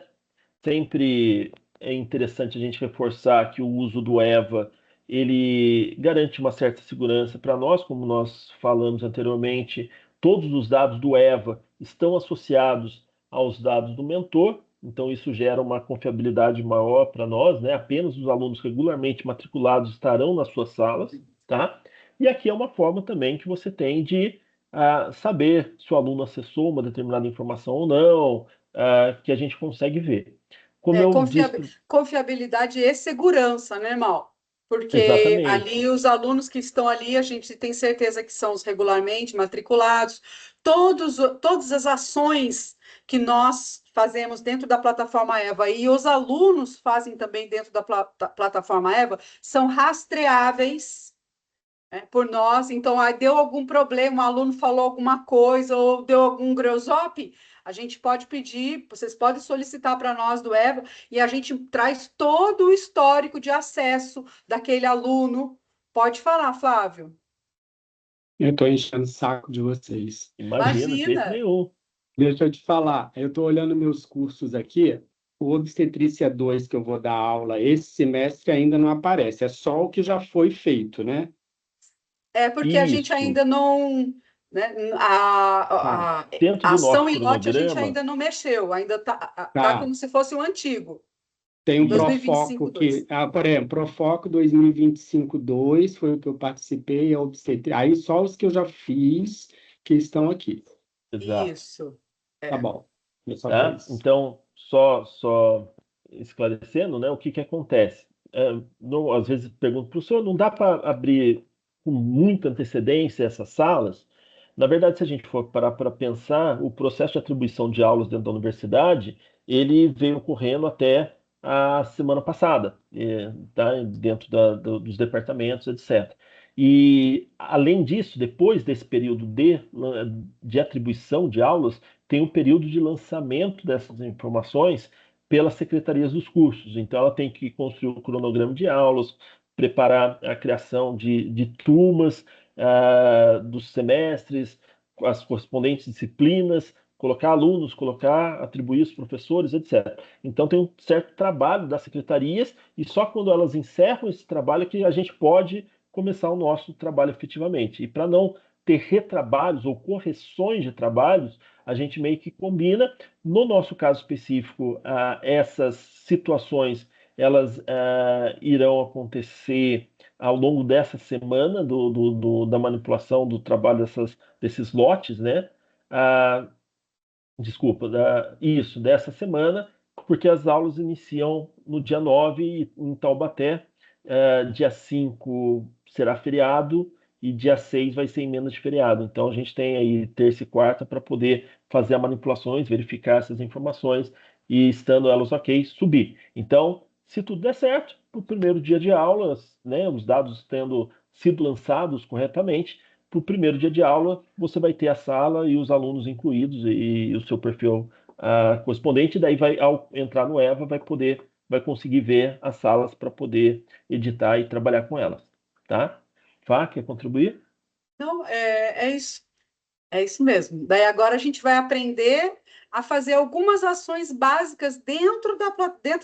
sempre é interessante a gente reforçar que o uso do EVA ele garante uma certa segurança para nós, como nós falamos anteriormente. Todos os dados do EVA estão associados aos dados do mentor, então isso gera uma confiabilidade maior para nós, né? Apenas os alunos regularmente matriculados estarão nas suas salas, tá? E aqui é uma forma também que você tem de saber se o aluno acessou uma determinada informação ou não, que a gente consegue ver. Como eu disse... Confiabilidade e segurança, né, Mal? Porque Exatamente. ali os alunos que estão ali, a gente tem certeza que são os regularmente matriculados, todas as ações que nós fazemos dentro da plataforma EVA e os alunos fazem também dentro da plataforma EVA são rastreáveis, né, por nós. Então, deu algum problema, um aluno falou alguma coisa ou deu algum grosop, a gente pode pedir, vocês podem solicitar para nós do EVA e a gente traz todo o histórico de acesso daquele aluno. Pode falar, Flávio. Eu estou enchendo o saco de vocês. Imagina, de jeito nenhum. Deixa eu te falar, eu estou olhando meus cursos aqui, o Obstetrícia 2 que eu vou dar aula esse semestre ainda não aparece, é só o que já foi feito, né? É porque a gente ainda não... Né, a Dentro do ação nosso e lote a gente cronograma, ainda não mexeu, ainda tá como se fosse o antigo. Tem um 2025, Profoco que, por exemplo, Profoco 2025/2 foi o que eu participei, a obstetrícia. Aí só os que eu já fiz que estão aqui. exato. Isso. Tá bom. Tá? Então, só esclarecendo, né, o que acontece? às vezes pergunto para o senhor, não dá para abrir com muita antecedência essas salas? Na verdade, se a gente for parar para pensar, o processo de atribuição de aulas dentro da universidade, ele veio ocorrendo até a semana passada, tá? Dentro dos departamentos, etc. E, além disso, depois desse período de atribuição de aulas, tem um período de lançamento dessas informações pelas secretarias dos cursos. Então, ela tem que construir um cronograma de aulas, preparar a criação de turmas dos semestres, as correspondentes disciplinas, colocar alunos, atribuir os professores, etc. Então, tem um certo trabalho das secretarias e só quando elas encerram esse trabalho é que a gente pode começar o nosso trabalho efetivamente. E para não ter retrabalhos ou correções de trabalhos, a gente meio que combina. No nosso caso específico, essas situações elas irão acontecer ao longo dessa semana da manipulação do trabalho desses lotes, né? Desculpa, dessa semana, porque as aulas iniciam no dia 9 em Taubaté, dia 5 será feriado e dia 6 vai ser emenda de feriado. Então a gente tem aí terça e quarta para poder fazer as manipulações, verificar essas informações e, estando elas ok, subir. Então, se tudo der certo, para o primeiro dia de aulas, né, os dados tendo sido lançados corretamente, para o primeiro dia de aula, você vai ter a sala e os alunos incluídos e o seu perfil correspondente. Daí, ao entrar no EVA, vai conseguir ver as salas para poder editar e trabalhar com elas. Tá? Fá, quer contribuir? Não, é isso. É isso mesmo. Daí agora a gente vai aprender a fazer algumas ações básicas dentro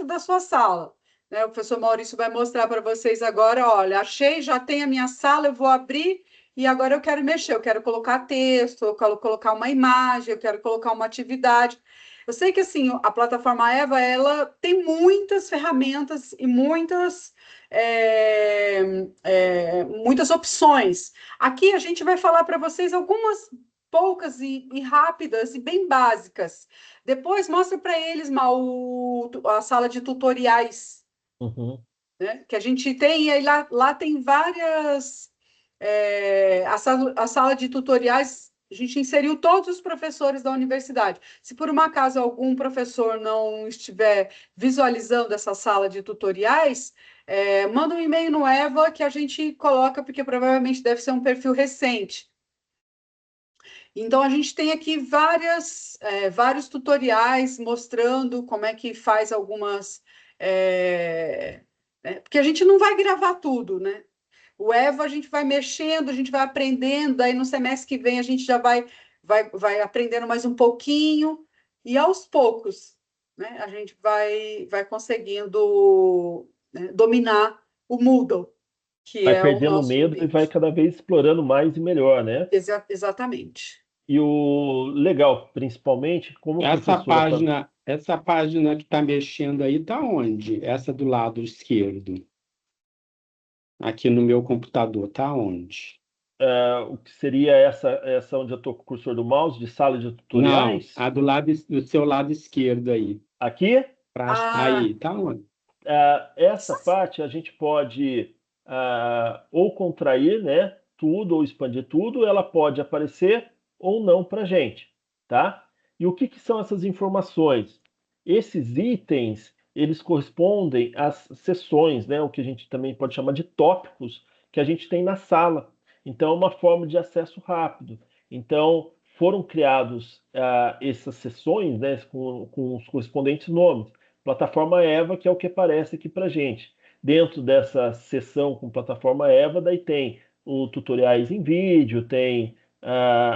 da sua sala. Né? O professor Maurício vai mostrar para vocês agora, olha, achei, já tem a minha sala, eu vou abrir e agora eu quero mexer, eu quero colocar texto, eu quero colocar uma imagem, eu quero colocar uma atividade. Eu sei que assim, a plataforma Eva, ela tem muitas ferramentas e muitas opções. Aqui a gente vai falar para vocês algumas poucas e rápidas e bem básicas. Depois mostra para eles, a sala de tutoriais, né, que a gente tem, e aí lá tem várias. A sala de tutoriais, a gente inseriu todos os professores da universidade. Se por um acaso algum professor não estiver visualizando essa sala de tutoriais, manda um e-mail no Eva que a gente coloca, porque provavelmente deve ser um perfil recente. Então, a gente tem aqui vários tutoriais mostrando como é que faz algumas. Porque a gente não vai gravar tudo, né? O Eva a gente vai mexendo, a gente vai aprendendo, aí no semestre que vem a gente já vai aprendendo mais um pouquinho, e aos poucos, né, a gente vai conseguindo, né, dominar o Moodle, que Vai é o perdendo nosso medo e vai ambiente. cada vez explorando mais e melhor, né? Exatamente. E o legal, principalmente, como a professora está. Essa página que está mexendo aí está onde? Essa do lado esquerdo. Aqui no meu computador, está onde? O que seria essa onde eu estou com o cursor do mouse, de sala de Não, tutoriais? a do seu lado esquerdo aí. Aqui, Aí, tá onde? essa parte a gente pode ou contrair, né, tudo, ou expandir tudo, ela pode aparecer ou não para a gente, tá? E o que são essas informações? Esses itens, eles correspondem às sessões, né, o que a gente também pode chamar de tópicos que a gente tem na sala. Então, é uma forma de acesso rápido. Então, foram criados essas sessões, né, com os correspondentes nomes. Plataforma Eva, que é o que aparece aqui para gente. Dentro dessa sessão com plataforma Eva, daí tem o tutoriais em vídeo, tem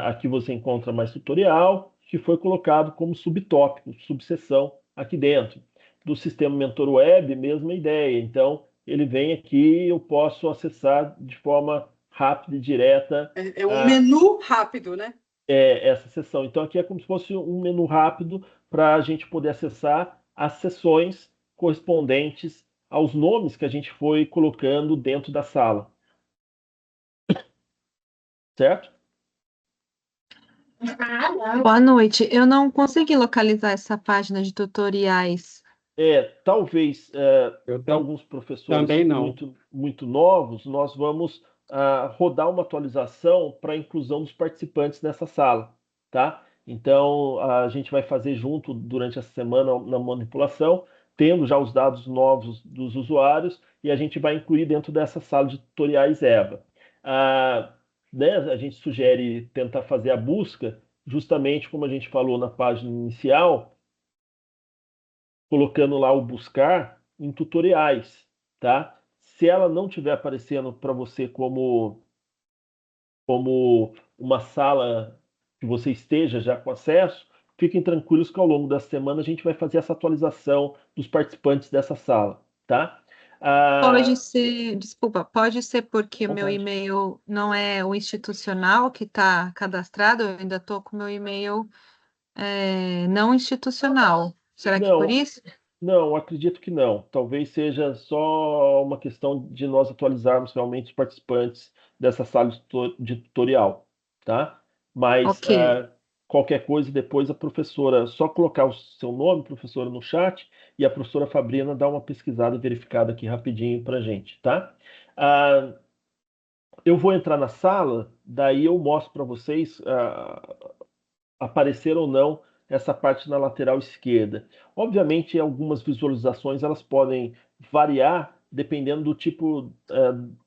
aqui você encontra mais tutorial, que foi colocado como subtópico, subseção aqui dentro. Do sistema Mentor Web, mesma ideia. Então, ele vem aqui e eu posso acessar de forma rápida e direta. É um menu rápido, né? Essa sessão. Então, aqui é como se fosse um menu rápido para a gente poder acessar as sessões correspondentes aos nomes que a gente foi colocando dentro da sala. Certo? Boa noite. Eu não consegui localizar essa página de tutoriais. Talvez Eu para alguns professores também não. muito novos, nós vamos rodar uma atualização para a inclusão dos participantes nessa sala, tá? Então, a gente vai fazer junto durante essa semana na manipulação, tendo já os dados novos dos usuários, e a gente vai incluir dentro dessa sala de tutoriais EVA. Né, a gente sugere tentar fazer a busca, justamente como a gente falou na página inicial, colocando lá o buscar em tutoriais, tá? Se ela não estiver aparecendo para você como uma sala que você esteja já com acesso, fiquem tranquilos que ao longo da semana a gente vai fazer essa atualização dos participantes dessa sala, tá? Pode ser, desculpa, pode ser porque o meu Vontade. e-mail não é o institucional que está cadastrado, eu ainda estou com o meu e-mail não institucional. Será que por Não, isso? não, acredito que não. Talvez seja só uma questão de nós atualizarmos realmente os participantes dessa sala de tutorial, tá? Mas Ok. qualquer coisa, depois a professora, só colocar o seu nome, professora, no chat, e a professora Fabrina dá uma pesquisada e verificada aqui rapidinho pra gente, tá? Ah, eu vou entrar na sala, daí eu mostro para vocês aparecer ou não essa parte na lateral esquerda. Obviamente, algumas visualizações elas podem variar dependendo do tipo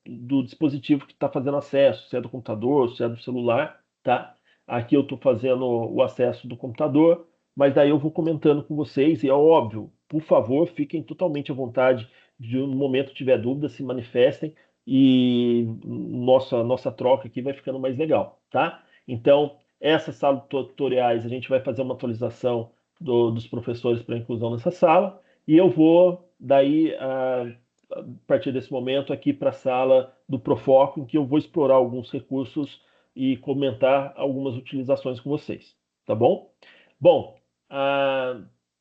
do dispositivo que está fazendo acesso, se é do computador, se é do celular, tá? Aqui eu estou fazendo o acesso do computador, mas daí eu vou comentando com vocês, e é óbvio, por favor, fiquem totalmente à vontade de no momento tiver dúvida, se manifestem e nossa troca aqui vai ficando mais legal, tá? Então, essa sala de tutoriais, a gente vai fazer uma atualização dos professores para inclusão nessa sala, e eu vou, daí, a partir desse momento, aqui para a sala do Profoco, em que eu vou explorar alguns recursos e comentar algumas utilizações com vocês, tá bom? Bom,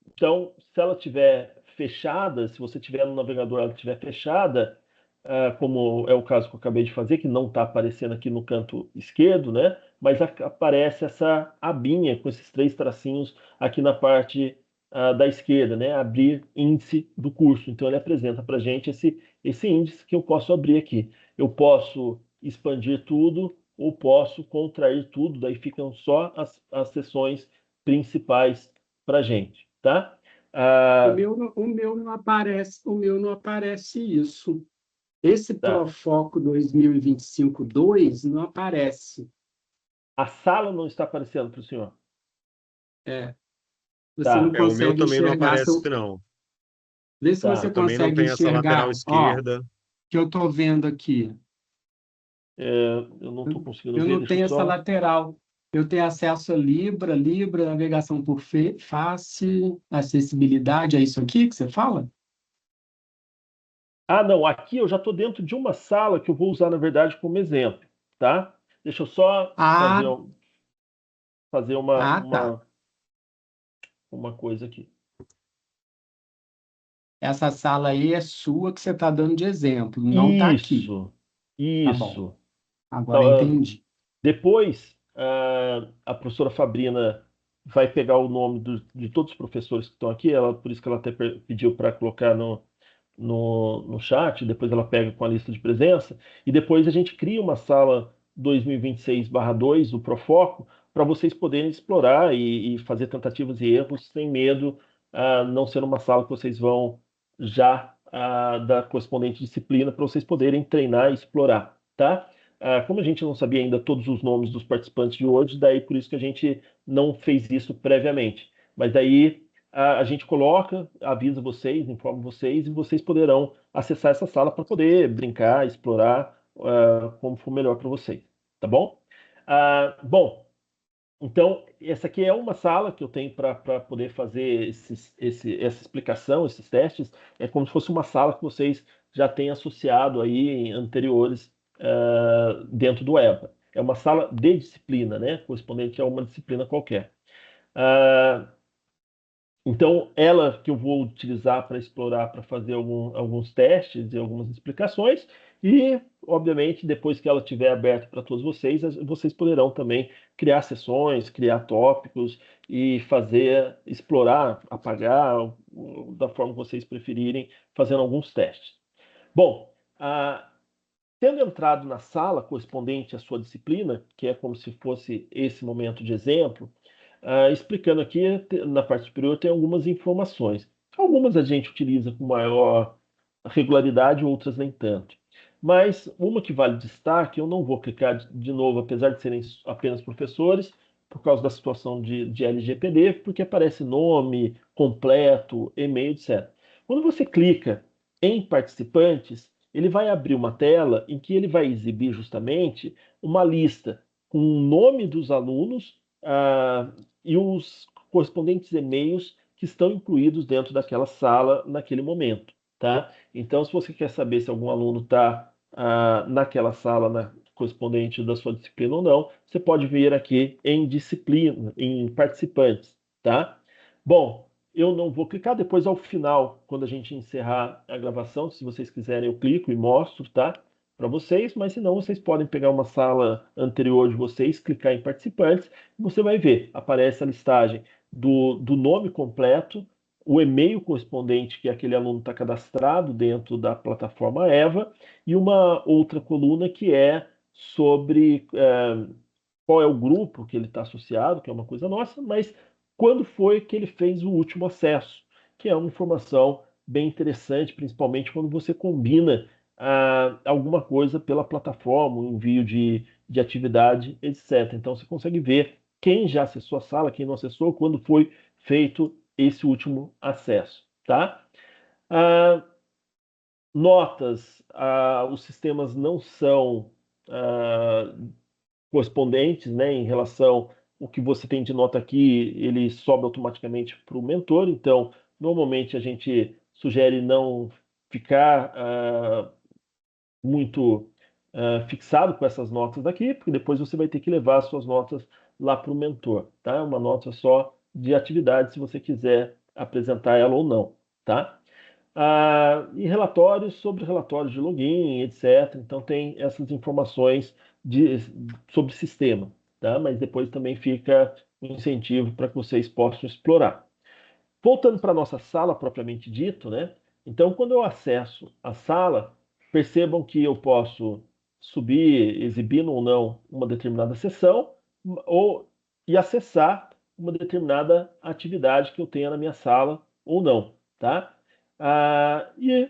então, se ela estiver fechada, se você tiver no navegador, ela estiver fechada, como é o caso que eu acabei de fazer, que não está aparecendo aqui no canto esquerdo, né? Mas aparece essa abinha com esses três tracinhos aqui na parte da esquerda, né? Abrir índice do curso. Então ele apresenta para a gente esse índice que eu posso abrir aqui. Eu posso expandir tudo ou posso contrair tudo, daí ficam só as seções principais para a gente, tá? O meu não aparece isso. Esse Tá. Profoco 2025-2 não aparece. A sala não está aparecendo para o senhor. Você não Tá, O meu consegue também não enxergar aparece, seu. não. Vê se tá. você Eu também não consegue tenho essa lateral enxergar. Ó, esquerda. que eu estou vendo aqui. Eu não estou conseguindo Eu ver, não deixa eu tenho essa só. lateral. Eu tenho acesso a Libra, navegação por face, acessibilidade. É isso aqui que você fala? Ah, não, aqui eu já estou dentro de uma sala que eu vou usar, na verdade, como exemplo, tá? Deixa eu só fazer, Ah, fazer tá. uma coisa aqui. Essa sala aí é sua que você está dando de exemplo, não está aqui. Isso, Tá bom, isso. agora Tá, entendi. depois, a professora Fabrina vai pegar o nome de todos os professores que estão aqui, por isso que ela até pediu para colocar no chat, depois ela pega com a lista de presença, e depois a gente cria uma sala 2026/2 do Profoco para vocês poderem explorar e fazer tentativas e erros sem medo, não ser uma sala que vocês vão já da correspondente disciplina para vocês poderem treinar e explorar, tá? Como a gente não sabia ainda todos os nomes dos participantes de hoje, daí por isso que a gente não fez isso previamente. Mas daí a gente coloca, avisa vocês, informa vocês, e vocês poderão acessar essa sala para poder brincar, explorar como for melhor para vocês, tá bom? Bom, então essa aqui é uma sala que eu tenho para poder fazer essa explicação, esses testes. É como se fosse uma sala que vocês já têm associado aí em anteriores dentro do EPA. É uma sala de disciplina, né? Correspondente a uma disciplina qualquer. Então, ela que eu vou utilizar para explorar, para fazer alguns testes e algumas explicações, e, obviamente, depois que ela estiver aberta para todos vocês, vocês poderão também criar sessões, criar tópicos e fazer, explorar, apagar, da forma que vocês preferirem, fazendo alguns testes. Bom, tendo entrado na sala correspondente à sua disciplina, que é como se fosse esse momento de exemplo, explicando aqui, na parte superior tem algumas informações. Algumas a gente utiliza com maior regularidade, outras nem tanto. Mas uma que vale destaque, eu não vou clicar de novo, apesar de serem apenas professores, por causa da situação de LGPD, porque aparece nome, completo, e-mail, etc. Quando você clica em participantes, ele vai abrir uma tela em que ele vai exibir justamente uma lista com o nome dos alunos e os correspondentes e-mails que estão incluídos dentro daquela sala naquele momento, tá? Então, se você quer saber se algum aluno está naquela sala correspondente da sua disciplina ou não, você pode ver aqui em disciplina, em participantes, tá? Bom, eu não vou clicar, depois ao final, quando a gente encerrar a gravação, se vocês quiserem eu clico e mostro, tá? Para vocês, mas se não, vocês podem pegar uma sala anterior de vocês, clicar em participantes, e você vai ver, aparece a listagem do nome completo, o e-mail correspondente que aquele aluno está cadastrado dentro da plataforma EVA, e uma outra coluna que é sobre qual é o grupo que ele está associado, que é uma coisa nossa, mas quando foi que ele fez o último acesso, que é uma informação bem interessante, principalmente quando você combina alguma coisa pela plataforma, um envio de atividade, etc. Então você consegue ver quem já acessou a sala, quem não acessou, quando foi feito esse último acesso, tá? Notas, os sistemas não são correspondentes, né, em relação ao que você tem de nota aqui, ele sobe automaticamente para o mentor, então normalmente a gente sugere não ficar muito fixado com essas notas daqui, porque depois você vai ter que levar as suas notas lá para o mentor, tá? Uma nota só de atividade, se você quiser apresentar ela ou não, tá? E relatórios sobre relatórios de login, etc. Então tem essas informações sobre sistema, tá? Mas depois também fica um incentivo para que vocês possam explorar. Voltando para a nossa sala propriamente dito, né? Então, quando eu acesso a sala, percebam que eu posso subir, exibindo ou não uma determinada sessão, e acessar uma determinada atividade que eu tenha na minha sala ou não, tá? E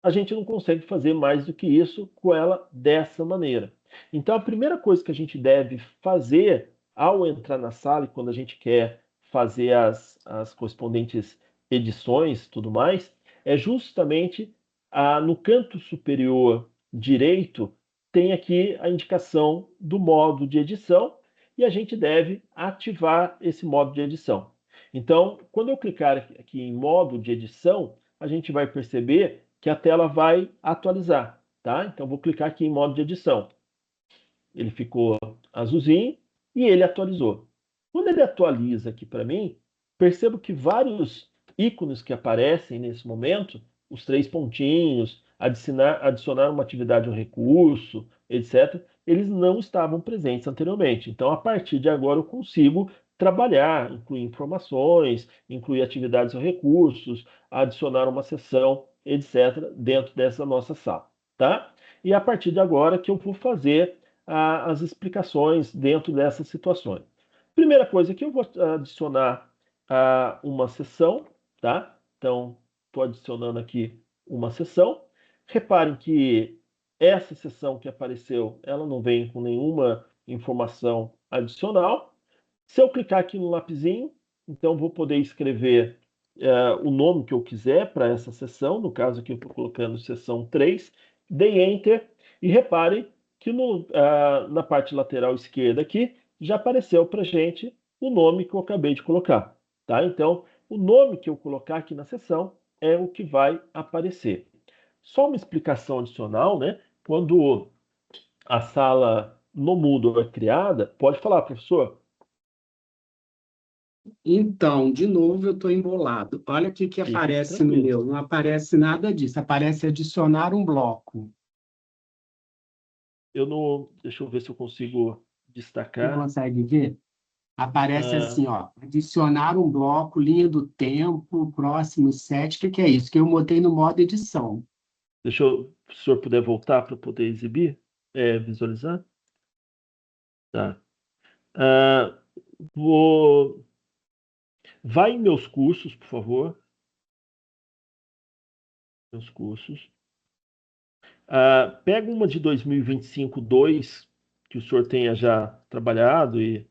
a gente não consegue fazer mais do que isso com ela dessa maneira. Então, a primeira coisa que a gente deve fazer ao entrar na sala e quando a gente quer fazer as correspondentes edições e tudo mais, é justamente no canto superior direito tem aqui a indicação do modo de edição e a gente deve ativar esse modo de edição. Então, quando eu clicar aqui em modo de edição, a gente vai perceber que a tela vai atualizar, tá? Então, vou clicar aqui em modo de edição. Ele ficou azulzinho e ele atualizou. Quando ele atualiza aqui para mim, percebo que vários ícones que aparecem nesse momento, os 3 pontinhos, adicionar uma atividade ou recurso, etc., eles não estavam presentes anteriormente. Então, a partir de agora, eu consigo trabalhar, incluir informações, incluir atividades ou recursos, adicionar uma sessão, etc., dentro dessa nossa sala, tá? E a partir de agora que eu vou fazer as explicações dentro dessas situações. Primeira coisa que eu vou adicionar uma sessão, tá? Então, estou adicionando aqui uma sessão. Reparem que essa sessão que apareceu, ela não vem com nenhuma informação adicional. Se eu clicar aqui no lapisinho, então vou poder escrever o nome que eu quiser para essa sessão. No caso aqui eu estou colocando sessão 3. Dei Enter e reparem que na parte lateral esquerda aqui já apareceu para a gente o nome que eu acabei de colocar. Tá? Então, o nome que eu colocar aqui na sessão é o que vai aparecer. Só uma explicação adicional, né? Quando a sala no Moodle é criada, pode falar, professor. Então, de novo, eu estou embolado. Olha o que aparece no meu. Não aparece nada disso. Aparece adicionar um bloco. Eu não. Deixa eu ver se eu consigo destacar. Você consegue ver? Aparece Ah, assim, ó, adicionar um bloco, linha do tempo, próximo set. O que é isso? Que eu botei no modo edição. deixa eu, se o senhor puder voltar para poder exibir, visualizar. Tá. Ah, vou... Vai em meus cursos, por favor. Meus cursos. Pega uma de 2025, 2, que o senhor tenha já trabalhado e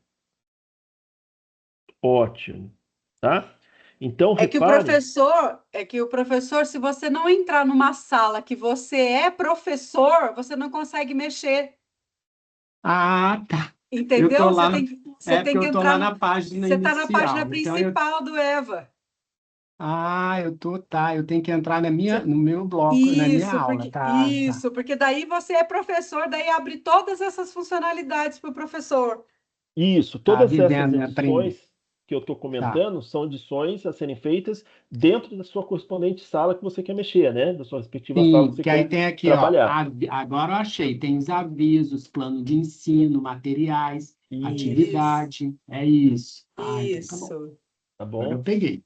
ótimo, tá? Então, repare, É que o professor, se você não entrar numa sala que você é professor, você não consegue mexer, Ah, tá. Eu entendeu? tô lá, Você é porque tem que eu tô entrar lá no, na página você está na página inicial. principal do Eva. Eu tenho que entrar Você- no meu bloco, na minha aula, tá, tá. Isso, porque daí você é professor, daí abre todas essas funcionalidades para o professor. isso, Tá, todas essas vivendo, aprendi. edições que eu estou Tá. comentando são edições a serem feitas dentro da sua correspondente sala que você quer mexer, né? Da sua respectiva sala que Sim, você que aí quer tem aqui, ó, trabalhar. agora eu achei, tem os avisos, plano de ensino, materiais, Isso, Isso, atividade, é isso. Então tá bom. isso. tá Agora eu bom? peguei.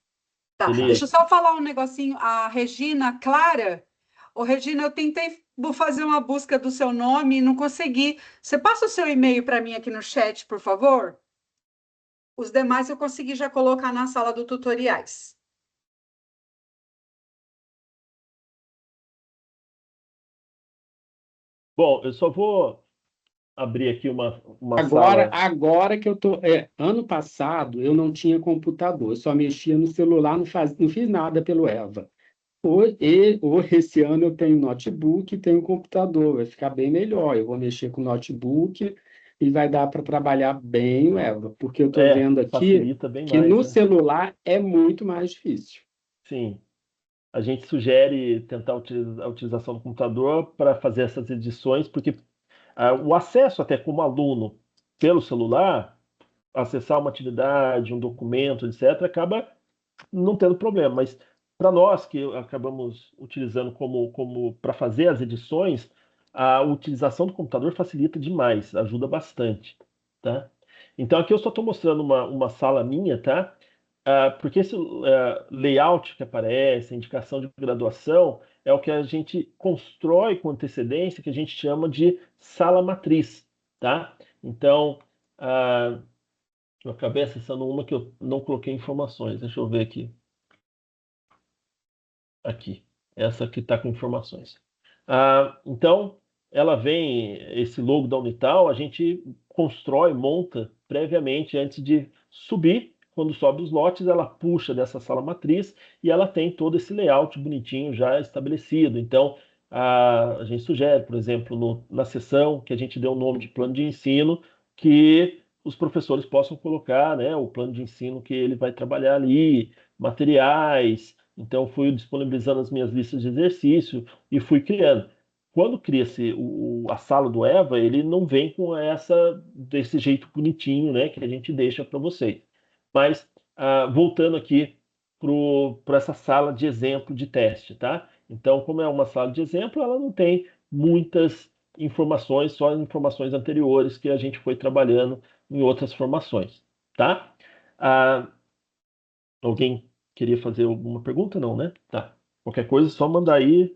Tá, deixa eu Beleza. só falar um negocinho. A Regina Clara. Ô, Regina, eu tentei fazer uma busca do seu nome e não consegui. Você passa o seu e-mail para mim aqui no chat, por favor? Os demais eu consegui já colocar na sala do tutoriais. Bom, eu só vou abrir aqui uma Agora, sala. agora que eu tô. Ano passado eu não tinha computador, eu só mexia no celular, não fiz nada pelo Eva. Esse ano eu tenho notebook e tenho computador, vai ficar bem melhor. Eu vou mexer com notebook e vai dar para trabalhar bem o Eva, porque eu estou vendo aqui Facilita bem que mais, no né? celular é muito mais difícil. Sim. A gente sugere tentar a utilização do computador para fazer essas edições, porque o acesso até como aluno pelo celular, acessar uma atividade, um documento, etc., acaba não tendo problema. Mas para nós que acabamos utilizando como para fazer as edições, a utilização do computador facilita demais, ajuda bastante, tá? Então aqui eu só estou mostrando uma sala minha, tá? Porque esse layout que aparece, a indicação de graduação, é o que a gente constrói com antecedência, que a gente chama de sala matriz, tá? Então, ah, eu acabei acessando uma que eu não coloquei informações. Deixa eu ver aqui. Aqui. Essa aqui está com informações. Então, ela vem, esse logo da Unital, a gente constrói, monta previamente antes de subir. Quando sobe os lotes, ela puxa dessa sala matriz e ela tem todo esse layout bonitinho já estabelecido. Então, a gente sugere, por exemplo, na seção que a gente deu o nome de plano de ensino, que os professores possam colocar, né, o plano de ensino que ele vai trabalhar ali, materiais. Então, fui disponibilizando as minhas listas de exercício e fui criando. Quando cria-se a sala do Eva, ele não vem com desse jeito bonitinho, né, que a gente deixa para vocês. Mas, voltando aqui para essa sala de exemplo de teste, tá? Então, como é uma sala de exemplo, ela não tem muitas informações, só informações anteriores que a gente foi trabalhando em outras formações, tá? Ah, Alguém queria fazer alguma pergunta? Não, né? Tá. Qualquer coisa, é só mandar aí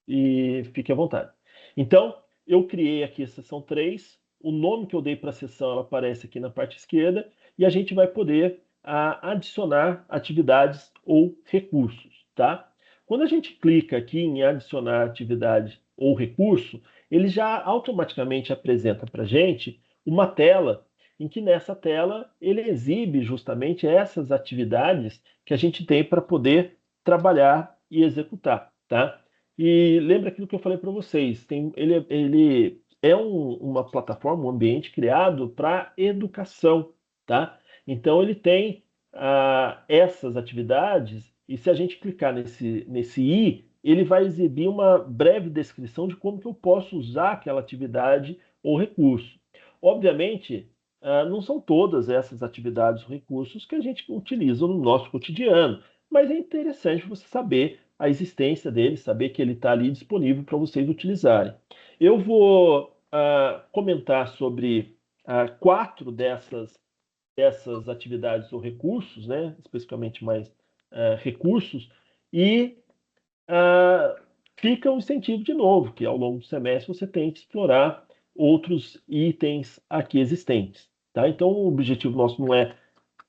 e fique à vontade. Então, eu criei aqui a seção 3. O nome que eu dei para a seção ela aparece aqui na parte esquerda e a gente vai poder adicionar atividades ou recursos, tá? Quando a gente clica aqui em adicionar atividade ou recurso, ele já automaticamente apresenta para a gente uma tela em que nessa tela ele exibe justamente essas atividades que a gente tem para poder trabalhar e executar, tá? E lembra aquilo que eu falei para vocês, ele é uma plataforma, um ambiente criado para educação, tá? Então ele tem essas atividades e se a gente clicar nesse i, ele vai exibir uma breve descrição de como que eu posso usar aquela atividade ou recurso. Obviamente, não são todas essas atividades ou recursos que a gente utiliza no nosso cotidiano, mas é interessante você saber a existência dele, saber que ele está ali disponível para vocês utilizarem. Eu vou comentar sobre 4 dessas dessas atividades ou recursos, né? Especificamente mais recursos, e fica um incentivo de novo, que ao longo do semestre você tem que explorar outros itens aqui existentes. Tá? Então, o objetivo nosso não é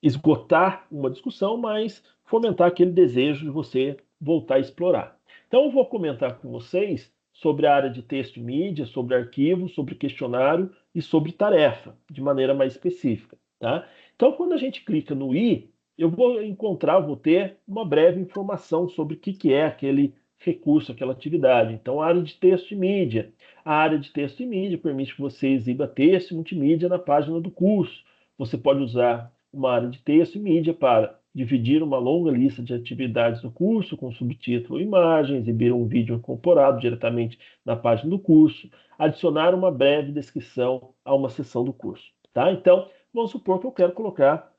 esgotar uma discussão, mas fomentar aquele desejo de você voltar a explorar. Então, eu vou comentar com vocês sobre a área de texto e mídia, sobre arquivo, sobre questionário e sobre tarefa, de maneira mais específica. Tá? Então, quando a gente clica no i, eu vou ter uma breve informação sobre o que é aquele recurso, aquela atividade. Então, a área de texto e mídia. A área de texto e mídia permite que você exiba texto e multimídia na página do curso. Você pode usar uma área de texto e mídia para dividir uma longa lista de atividades do curso com subtítulo e imagem, exibir um vídeo incorporado diretamente na página do curso, adicionar uma breve descrição a uma seção do curso. Tá? Então, vamos supor que eu quero colocar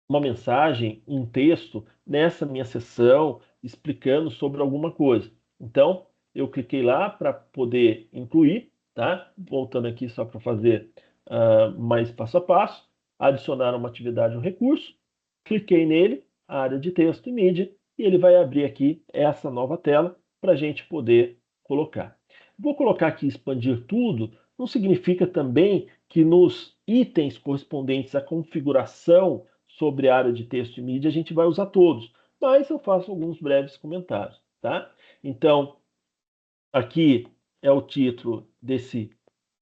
uma mensagem, um texto nessa minha sessão explicando sobre alguma coisa. Então, eu cliquei lá para poder incluir, tá? Voltando aqui só para fazer mais passo a passo, adicionar uma atividade ou recurso, cliquei nele, área de texto e mídia, e ele vai abrir aqui essa nova tela para a gente poder colocar. Vou colocar aqui expandir tudo, não significa também que nos itens correspondentes à configuração sobre a área de texto e mídia a gente vai usar todos, mas eu faço alguns breves comentários, tá? Então, aqui é o título desse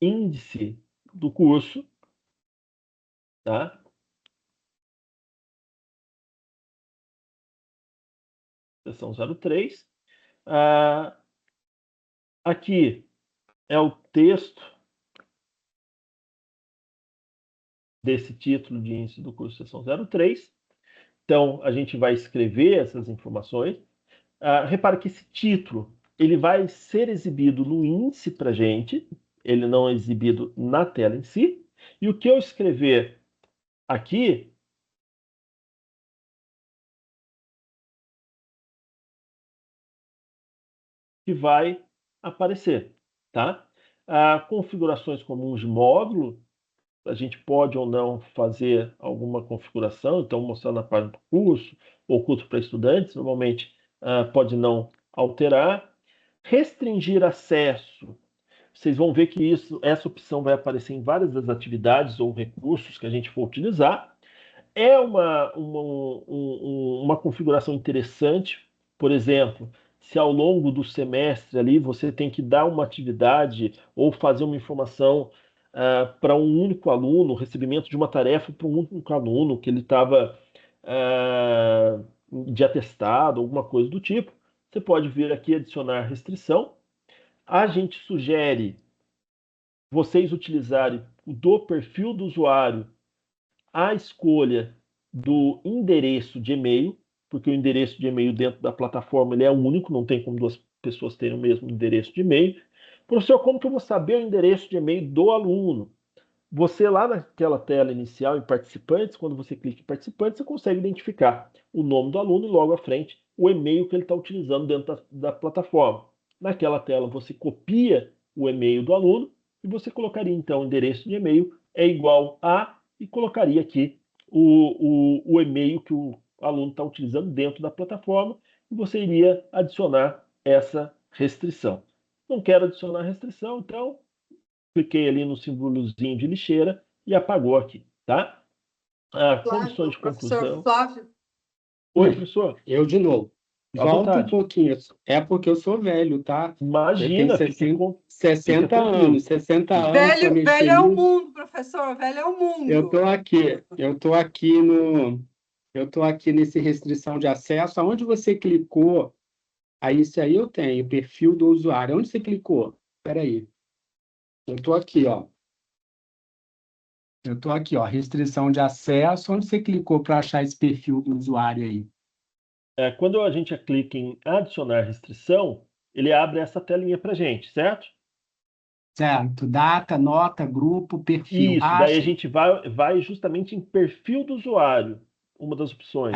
índice do curso, tá? Seção 03. Aqui é o texto desse título de índice do curso seção 03. Então, a gente vai escrever essas informações. Repara que esse título ele vai ser exibido no índice para a gente, ele não é exibido na tela em si. E o que eu escrever aqui que vai aparecer, tá? Configurações comuns de módulo, a gente pode ou não fazer alguma configuração, então mostrar na página do curso, oculto para estudantes, normalmente pode não alterar. Restringir acesso, vocês vão ver que essa opção vai aparecer em várias das atividades ou recursos que a gente for utilizar. É uma configuração interessante, por exemplo, se ao longo do semestre ali você tem que dar uma atividade ou fazer uma informação para um único aluno, recebimento de uma tarefa para um único aluno que ele estava de atestado, alguma coisa do tipo, você pode vir aqui adicionar restrição. A gente sugere vocês utilizarem do perfil do usuário a escolha do endereço de e-mail, porque o endereço de e-mail dentro da plataforma ele é único, não tem como duas pessoas terem o mesmo endereço de e-mail. Professor, como que eu vou saber o endereço de e-mail do aluno? Você lá naquela tela inicial em participantes, quando você clica em participantes, você consegue identificar o nome do aluno e logo à frente o e-mail que ele está utilizando dentro da plataforma. Naquela tela você copia o e-mail do aluno e você colocaria então o endereço de e-mail é igual a e colocaria aqui o e-mail que o aluno está utilizando dentro da plataforma e você iria adicionar essa restrição. Não quero adicionar restrição, então cliquei ali no símbolozinho de lixeira e apagou aqui, tá? Condições de Professor conclusão. Flávio. Oi, professor. Eu de novo. À Volta um vontade. pouquinho. É porque eu sou velho, tá? Eu tenho Imagina, 60 tranquilo. anos, 60 anos para Velho, mexer velho é o nisso. mundo, professor, velho é o mundo. Eu tô aqui nesse restrição de acesso. Aonde você clicou? Aí isso aí eu tenho, perfil do usuário. Onde você clicou? Espera aí. Eu tô aqui, ó. Restrição de acesso. Onde você clicou para achar esse perfil do usuário aí? Quando a gente clica em adicionar restrição, ele abre essa telinha para gente, certo? Certo. Data, nota, grupo, perfil. Isso, daí a gente vai justamente em perfil do usuário, uma das opções.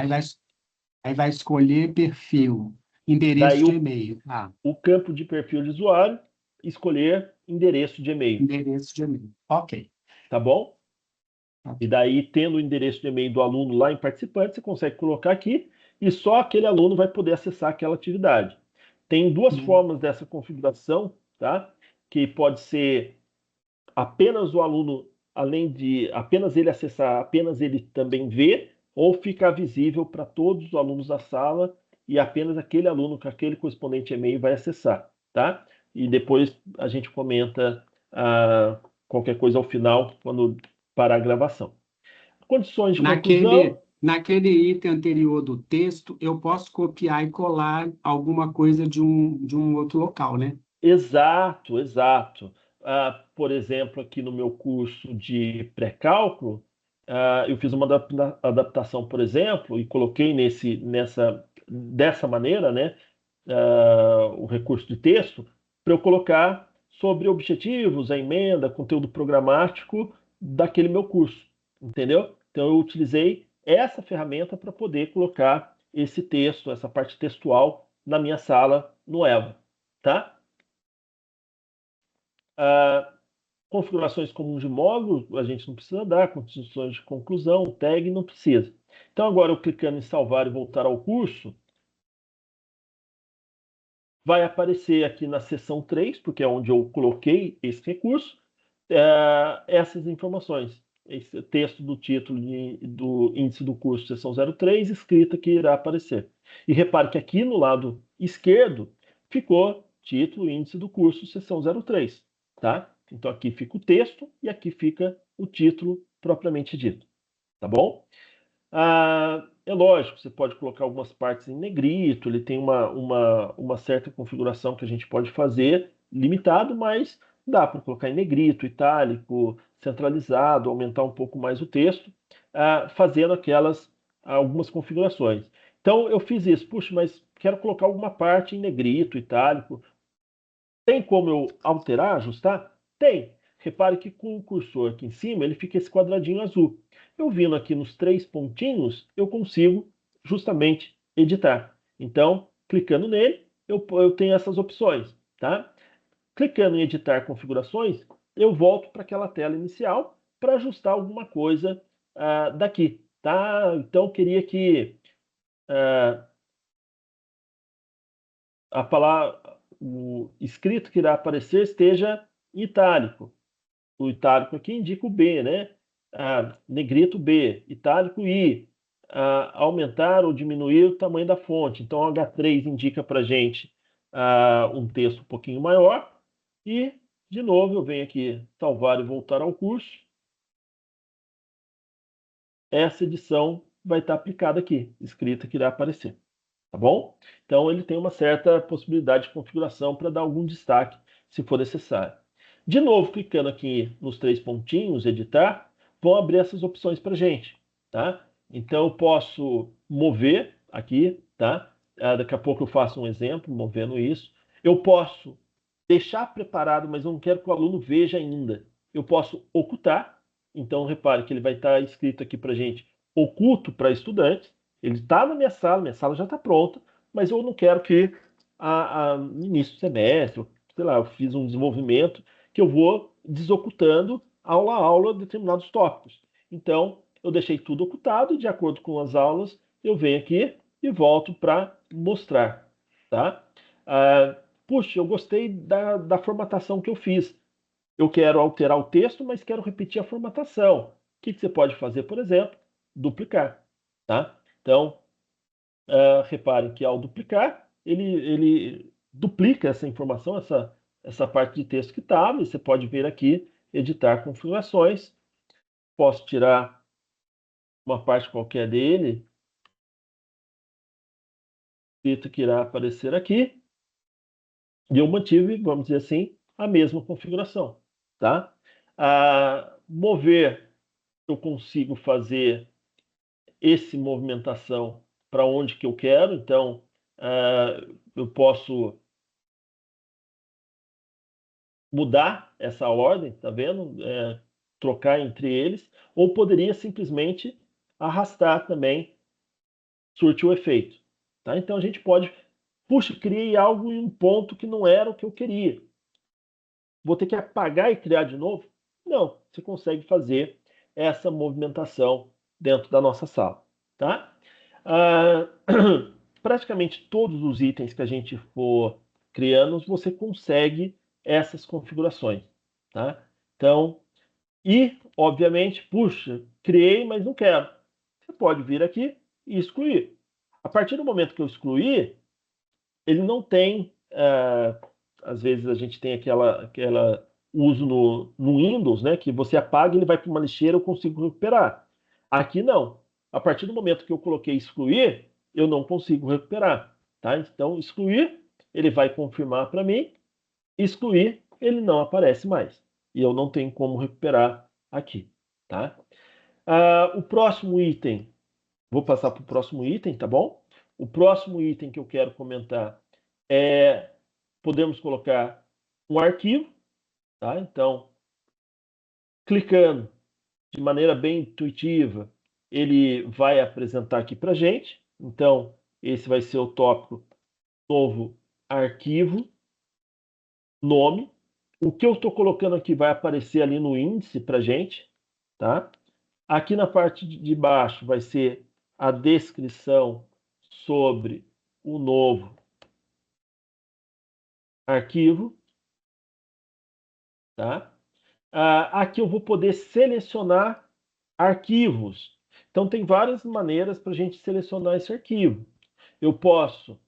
Aí vai escolher perfil, endereço Daí de e-mail. o campo de perfil de usuário, escolher endereço de e-mail. Endereço de e-mail. Ok. Tá bom? E daí, tendo o endereço de e-mail do aluno lá em participante, você consegue colocar aqui e só aquele aluno vai poder acessar aquela atividade. Tem duas formas dessa configuração, tá? Que pode ser apenas o aluno, além de apenas ele acessar, apenas ele também ver, ou ficar visível para todos os alunos da sala e apenas aquele aluno com aquele correspondente e-mail vai acessar, tá? E depois a gente comenta qualquer coisa ao final, quando parar a gravação. Condições de conclusão. Naquele item anterior do texto, eu posso copiar e colar alguma coisa de um outro local, né? Exato, exato. Por exemplo, aqui no meu curso de pré-cálculo, eu fiz uma adaptação, por exemplo, e coloquei dessa maneira, né, o recurso de texto, para eu colocar sobre objetivos, a emenda, conteúdo programático daquele meu curso, entendeu? Então eu utilizei essa ferramenta para poder colocar esse texto, essa parte textual na minha sala no EVA, tá? Configurações comuns de módulo, a gente não precisa dar, condições de conclusão, tag não precisa. Então agora eu clicando em salvar e voltar ao curso, vai aparecer aqui na seção 3, porque é onde eu coloquei esse recurso, essas informações. Esse texto do título do índice do curso, seção 03, escrita que irá aparecer. E repare que aqui no lado esquerdo ficou título índice do curso, seção 03. Tá? Então aqui fica o texto e aqui fica o título propriamente dito. Tá bom? É lógico, você pode colocar algumas partes em negrito, ele tem uma certa configuração que a gente pode fazer, limitado, mas dá para colocar em negrito, itálico, centralizado, aumentar um pouco mais o texto, fazendo algumas configurações. Então eu fiz isso, puxa, mas quero colocar alguma parte em negrito, itálico. Tem como eu alterar, ajustar? Tem. Repare que com o cursor aqui em cima, ele fica esse quadradinho azul. Eu vindo aqui nos 3 pontinhos, eu consigo justamente editar. Então, clicando nele, eu tenho essas opções, tá? Clicando em editar configurações, eu volto para aquela tela inicial para ajustar alguma coisa daqui, tá? Então, eu queria que a palavra, o escrito que irá aparecer esteja em itálico. O itálico aqui indica o B, né? Negrito B, itálico I. Aumentar ou diminuir o tamanho da fonte. Então, o H3 indica para a gente um texto um pouquinho maior. E, de novo, eu venho aqui salvar e voltar ao curso. Essa edição vai estar aplicada aqui, escrita que irá aparecer. Tá bom? Então, ele tem uma certa possibilidade de configuração para dar algum destaque, se for necessário. De novo, clicando aqui nos 3 pontinhos, editar, vão abrir essas opções para a gente, tá? Então, eu posso mover aqui, tá? Daqui a pouco eu faço um exemplo, movendo isso. Eu posso deixar preparado, mas eu não quero que o aluno veja ainda. Eu posso ocultar. Então, repare que ele vai estar escrito aqui para a gente, oculto para estudantes. Ele está na minha sala já está pronta, mas eu não quero que no início do semestre, sei lá, eu fiz um desenvolvimento que eu vou desocultando aula a aula determinados tópicos. Então, eu deixei tudo ocultado e, de acordo com as aulas, eu venho aqui e volto para mostrar. Tá? Puxa, eu gostei da formatação que eu fiz. Eu quero alterar o texto, mas quero repetir a formatação. O que você pode fazer, por exemplo? Duplicar. Tá? Então, reparem que ao duplicar, ele duplica essa informação, essa parte de texto que estava, e você pode ver aqui, editar configurações. Posso tirar uma parte qualquer dele, escrito que irá aparecer aqui, e eu mantive, vamos dizer assim, a mesma configuração. Tá? Mover, eu consigo fazer essa movimentação para onde que eu quero, então eu posso mudar essa ordem, tá vendo? Trocar entre eles, ou poderia simplesmente arrastar também, surtir o efeito. Tá? Então a gente pode, puxa, criei algo em um ponto que não era o que eu queria. Vou ter que apagar e criar de novo? Não, você consegue fazer essa movimentação dentro da nossa sala, tá? Praticamente todos os itens que a gente for criando, você consegue essas configurações, tá? Então, e, obviamente, puxa, criei, mas não quero. Você pode vir aqui e excluir. A partir do momento que eu excluir, ele não tem, às vezes a gente tem aquela uso no Windows, né, que você apaga, ele vai para uma lixeira, eu consigo recuperar. Aqui não. A partir do momento que eu coloquei excluir, eu não consigo recuperar, tá? Então, excluir, ele vai confirmar para mim, excluir, ele não aparece mais. E eu não tenho como recuperar aqui, tá? O próximo item, vou passar para o próximo item, tá bom? O próximo item que eu quero comentar é, podemos colocar um arquivo, tá? Então, clicando de maneira bem intuitiva, ele vai apresentar aqui para gente. Então, esse vai ser o tópico novo arquivo, nome. O que eu estou colocando aqui vai aparecer ali no índice para gente, tá? Aqui na parte de baixo vai ser a descrição sobre o novo arquivo, tá? Aqui eu vou poder selecionar arquivos. Então tem várias maneiras para a gente selecionar esse arquivo. Eu posso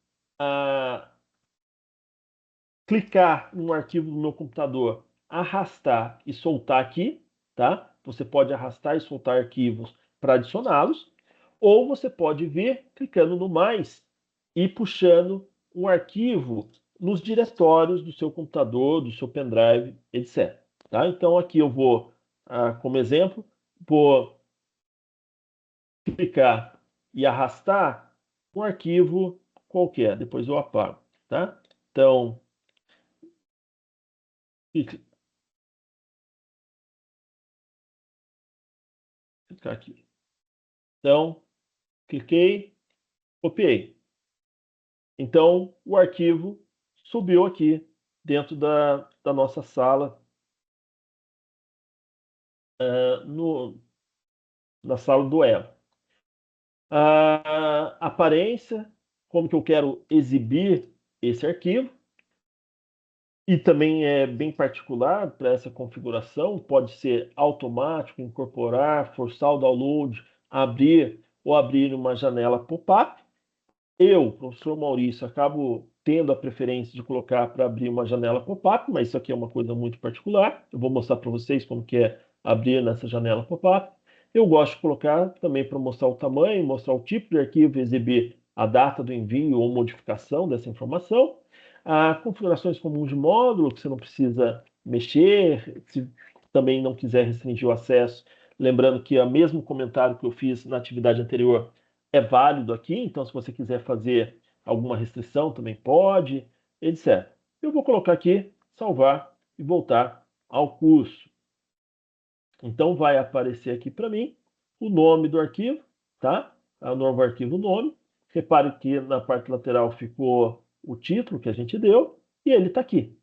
clicar no arquivo do meu computador, arrastar e soltar aqui, tá? Você pode arrastar e soltar arquivos para adicioná-los, ou você pode vir clicando no mais e puxando um arquivo nos diretórios do seu computador, do seu pendrive, etc. Tá? Então aqui eu vou, como exemplo, vou clicar e arrastar um arquivo qualquer, depois eu apago. Tá? Então, clicar aqui. Então, cliquei, copiei. Então, o arquivo subiu aqui dentro da nossa sala, na sala do Eva. A aparência, como que eu quero exibir esse arquivo. E também é bem particular para essa configuração, pode ser automático, incorporar, forçar o download, abrir ou abrir uma janela pop-up. Eu, professor Maurício, acabo tendo a preferência de colocar para abrir uma janela pop-up, mas isso aqui é uma coisa muito particular. Eu vou mostrar para vocês como que é abrir nessa janela pop-up. Eu gosto de colocar também para mostrar o tamanho, mostrar o tipo de arquivo, exibir a data do envio ou modificação dessa informação. Configurações comuns de módulo, que você não precisa mexer, se também não quiser restringir o acesso, lembrando que o mesmo comentário que eu fiz na atividade anterior é válido aqui, então se você quiser fazer alguma restrição também pode, etc. Eu vou colocar aqui, salvar e voltar ao curso. Então vai aparecer aqui para mim o nome do arquivo, tá? O novo arquivo nome. Repare que na parte lateral ficou o título que a gente deu e ele está aqui.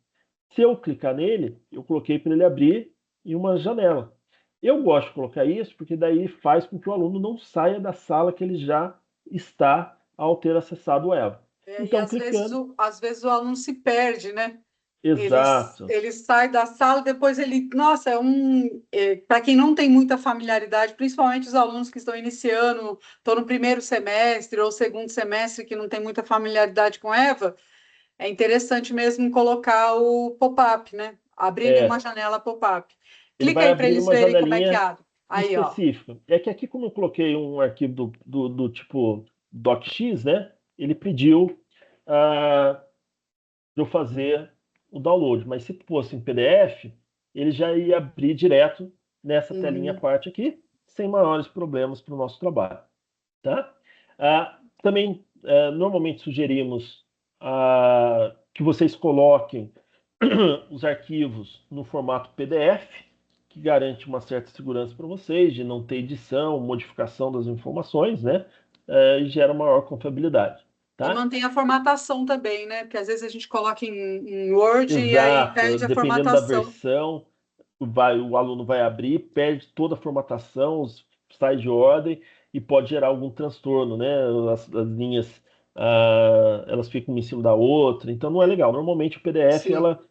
Se eu clicar nele, eu coloquei para ele abrir em uma janela. Eu gosto de colocar isso porque daí faz com que o aluno não saia da sala que ele já está ao ter acessado o Eva. Então, e às vezes o aluno se perde, né? Exato. Ele sai da sala, depois ele... Nossa, para quem não tem muita familiaridade, principalmente os alunos que estão iniciando, estão no primeiro semestre ou segundo semestre, que não tem muita familiaridade com Eva, é interessante mesmo colocar o pop-up, né? Abrir uma janela pop-up. Ele Clica vai aí para abrir eles uma verem como é que janelinha abre. Aí, ó. específica. É que aqui, como eu coloquei um arquivo do tipo docx, né? Ele pediu para eu fazer o download. Mas se fosse em PDF, ele já ia abrir direto nessa telinha à parte aqui, sem maiores problemas para o nosso trabalho. Tá? Também, normalmente sugerimos que vocês coloquem os arquivos no formato PDF, que garante uma certa segurança para vocês, de não ter edição, modificação das informações, né? E gera maior confiabilidade. Tá? E mantém a formatação também, né? Porque às vezes a gente coloca em Word Exato, e aí perde a dependendo da formatação. versão, o aluno vai abrir, perde toda a formatação, sai de ordem e pode gerar algum transtorno, né? As linhas, elas ficam uma em cima da outra, então não é legal. Normalmente o PDF Sim. ela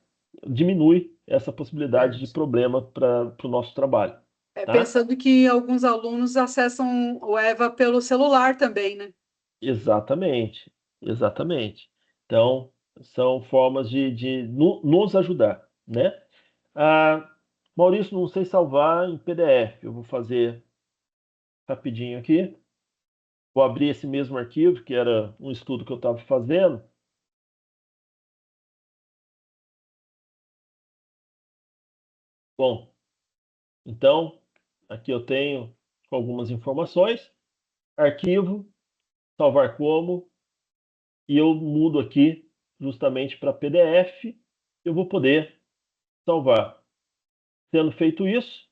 diminui essa possibilidade de problema para o nosso trabalho. Tá? Pensando que alguns alunos acessam o EVA pelo celular também, né? Exatamente, exatamente. Então, são formas de nos ajudar, né? Maurício, não sei salvar em PDF. Eu vou fazer rapidinho aqui. Vou abrir esse mesmo arquivo, que era um estudo que eu estava fazendo. Bom, então, aqui eu tenho algumas informações. Arquivo, salvar como, e eu mudo aqui justamente para PDF. Eu vou poder salvar. Tendo feito isso,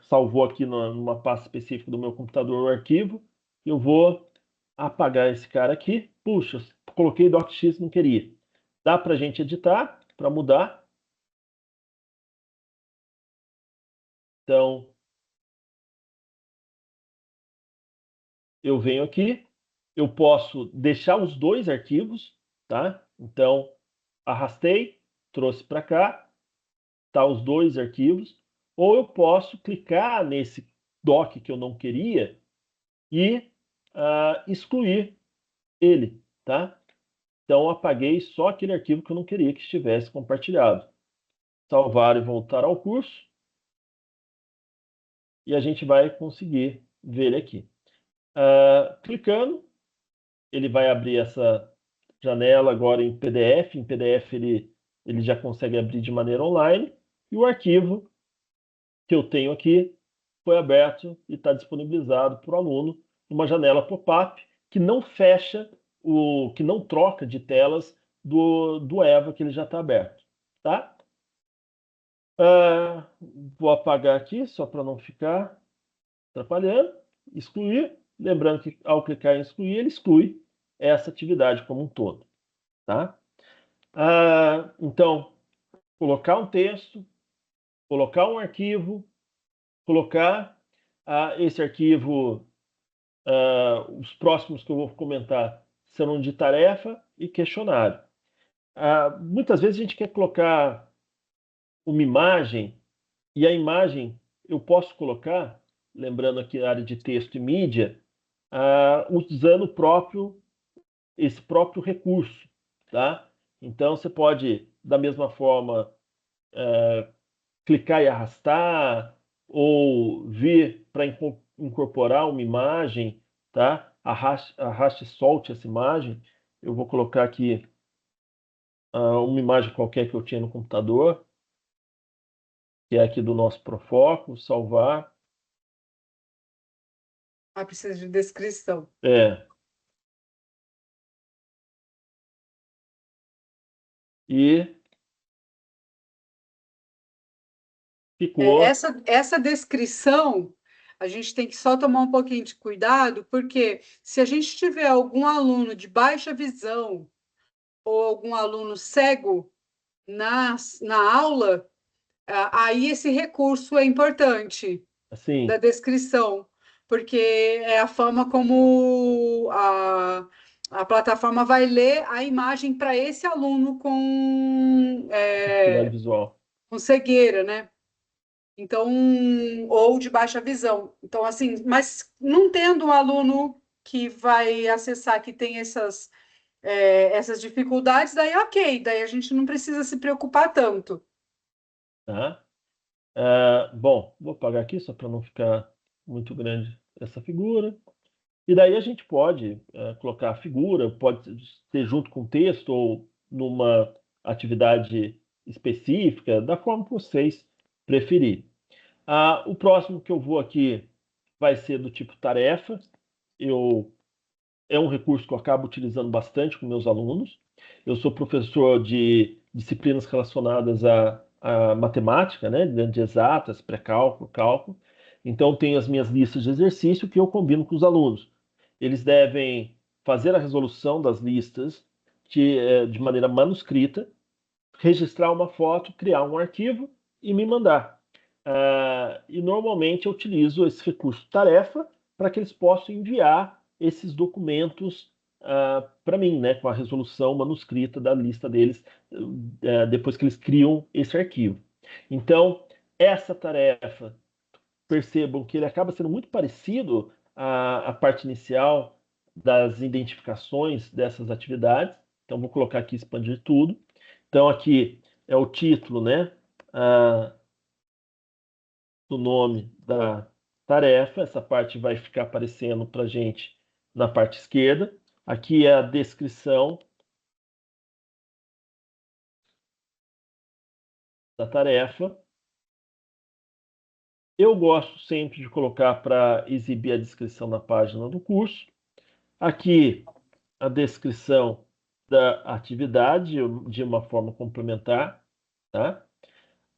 salvou aqui numa pasta específica do meu computador o arquivo. Eu vou apagar esse cara aqui. Puxa, coloquei docx, não queria. Dá para a gente editar, para mudar. Então, eu venho aqui, eu posso deixar os dois arquivos, tá? Então, arrastei, trouxe para cá, tá os dois arquivos. Ou eu posso clicar nesse doc que eu não queria e excluir ele, tá? Então, eu apaguei só aquele arquivo que eu não queria que estivesse compartilhado. Salvar e voltar ao curso. E a gente vai conseguir ver ele aqui. Clicando, ele vai abrir essa janela agora em PDF. Em PDF ele já consegue abrir de maneira online. E o arquivo que eu tenho aqui foi aberto e está disponibilizado para o aluno numa janela pop-up que não fecha, que não troca de telas do EVA que ele já está aberto. Tá? Vou apagar aqui só para não ficar atrapalhando. Excluir. Lembrando que ao clicar em excluir, ele exclui essa atividade como um todo. Tá? Então, colocar um texto, colocar um arquivo, colocar esse arquivo, os próximos que eu vou comentar serão de tarefa e questionário. Muitas vezes a gente quer colocar uma imagem, e a imagem eu posso colocar, lembrando aqui a área de texto e mídia, usando esse próprio recurso. Tá? Então você pode, da mesma forma, clicar e arrastar, ou vir para incorporar uma imagem, tá? Arraste e solte essa imagem. Eu vou colocar aqui uma imagem qualquer que eu tinha no computador, que é aqui do nosso Profoco, salvar. Precisa de descrição. E ficou. Essa descrição, a gente tem que só tomar um pouquinho de cuidado, porque se a gente tiver algum aluno de baixa visão ou algum aluno cego na aula, aí esse recurso é importante, Assim, da descrição, porque é a forma como a plataforma vai ler a imagem para esse aluno atividade visual. com cegueira, né? Então, ou de baixa visão. Então, assim, mas não tendo um aluno que vai acessar, que tem essas dificuldades, daí ok, daí a gente não precisa se preocupar tanto. Tá? Bom, vou apagar aqui só para não ficar muito grande essa figura. E daí a gente pode colocar a figura, pode ser junto com o texto ou numa atividade específica, da forma que vocês preferirem. O próximo que eu vou aqui vai ser do tipo tarefa. É um recurso que eu acabo utilizando bastante com meus alunos. Eu sou professor de disciplinas relacionadas à matemática, né, de exatas, pré-cálculo, cálculo. Então, tenho as minhas listas de exercício que eu combino com os alunos. Eles devem fazer a resolução das listas de maneira manuscrita, registrar uma foto, criar um arquivo e me mandar. E normalmente eu utilizo esse recurso tarefa para que eles possam enviar esses documentos para mim, né, com a resolução manuscrita da lista deles, depois que eles criam esse arquivo. Então, essa tarefa, percebam que ele acaba sendo muito parecido à parte inicial das identificações dessas atividades. Então, vou colocar aqui expandir tudo. Então, aqui é o título, né, do nome da tarefa. Essa parte vai ficar aparecendo para a gente na parte esquerda. Aqui é a descrição da tarefa. Eu gosto sempre de colocar para exibir a descrição da página do curso. Aqui a descrição da atividade de uma forma complementar, tá?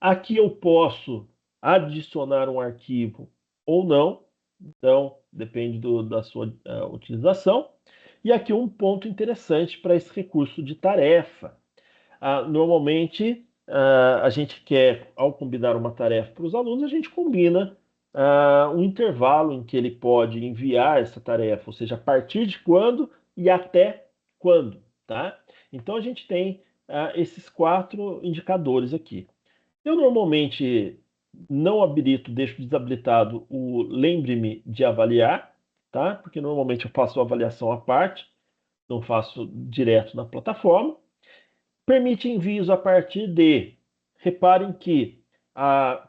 Aqui eu posso adicionar um arquivo ou não, então depende da sua utilização. E aqui um ponto interessante para esse recurso de tarefa. Normalmente, a gente quer, ao combinar uma tarefa para os alunos, a gente combina um intervalo em que ele pode enviar essa tarefa, ou seja, a partir de quando e até quando, tá? Então, a gente tem esses 4 indicadores aqui. Eu normalmente não habilito, deixo desabilitado o lembre-me de avaliar, tá? Porque normalmente eu faço a avaliação à parte, não faço direto na plataforma. Permite envios a partir de. Reparem que,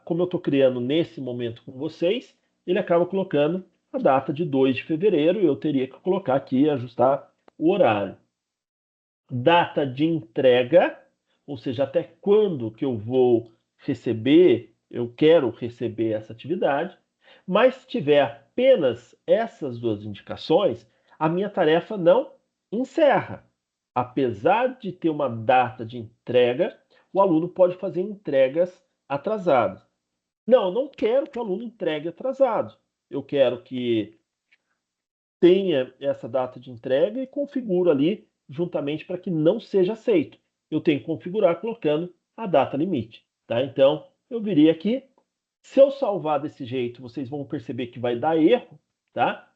como eu estou criando nesse momento com vocês, ele acaba colocando a data de 2 de fevereiro, e eu teria que colocar aqui e ajustar o horário. Data de entrega, ou seja, até quando que eu vou receber, eu quero receber essa atividade. Mas se tiver apenas essas 2 indicações, a minha tarefa não encerra. Apesar de ter uma data de entrega, o aluno pode fazer entregas atrasadas. Não, eu não quero que o aluno entregue atrasado. Eu quero que tenha essa data de entrega e configuro ali juntamente para que não seja aceito. Eu tenho que configurar colocando a data limite, tá? Então, eu viria aqui. Se eu salvar desse jeito, vocês vão perceber que vai dar erro, tá?